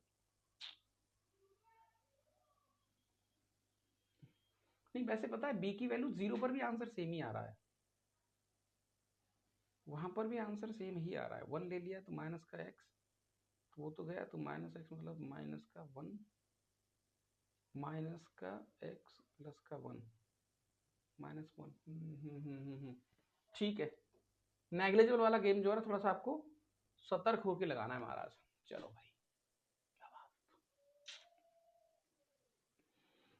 नहीं वैसे पता है बी की वैल्यू 0 पर भी आंसर सेम ही आ रहा है, वहां पर भी आंसर सेम ही आ रहा है। 1 ले लिया तो माइनस का x, वो तो गया, तो -x मतलब माइनस का 1, माइनस का x प्लस का 1, -1। ठीक है, नेग्लिजिबल वाला गेम जो है ना थोड़ा सा आपको सतर्क होकर लगाना है महाराज। चलो भाई, क्या बात।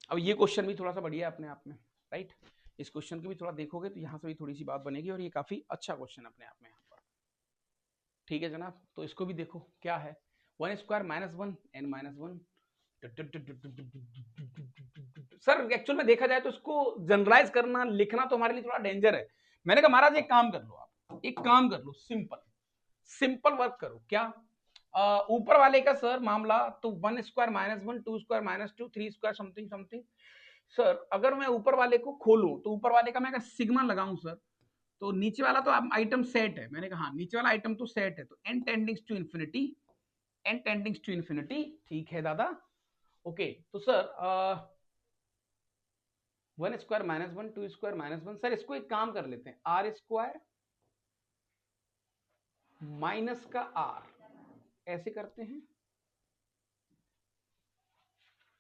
अब ये क्वेश्चन भी थोड़ा सा बढ़िया है अपने आप में, राइट। इस क्वेश्चन को भी थोड़ा देखोगे तो यहाँ से भी थोड़ी सी बात बनेगी, और ये काफी अच्छा क्वेश्चन अपने आप में यहाँ पर। ठीक है जनाब, तो इसको भी देखो क्या है। 1 स्क्वायर -1 n -1। सर एक्चुअल में देखा जाए तो इसको जनरलाइज करना लिखना तो हमारे लिए थोड़ा डेंजर है। मैंने कहा महाराज एक काम कर लो, आप एक काम कर लो, सिंपल सिंपल वर्क करो। क्या ऊपर वाले का सर मामला तो 1 square -1, 2 square -2, 3 square something something. Sir अगर मैं ऊपर वाले को खोलूं तो ऊपर वाले का मैं अगर सिग्मा लगाऊं सर, तो नीचे वाला तो आइटम सेट है। मैंने कहा नीचे वाला आइटम तो सेट है, तो n tends to infinity, n tends to infinity. ठीक है दादा, ओके। तो सर 1 स्क्वायर -1, 2 स्क्वायर -1, सर इसको एक काम कर लेते हैं, r स्क्वायर माइनस का r, ऐसे करते हैं।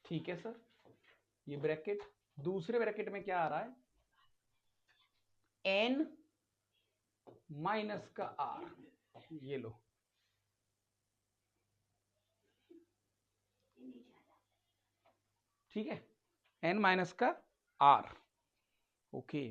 ठीक है सर, ये ब्रैकेट, दूसरे ब्रैकेट में क्या आ रहा है, n माइनस का r, ये लो। ठीक है, n माइनस का r, ओके।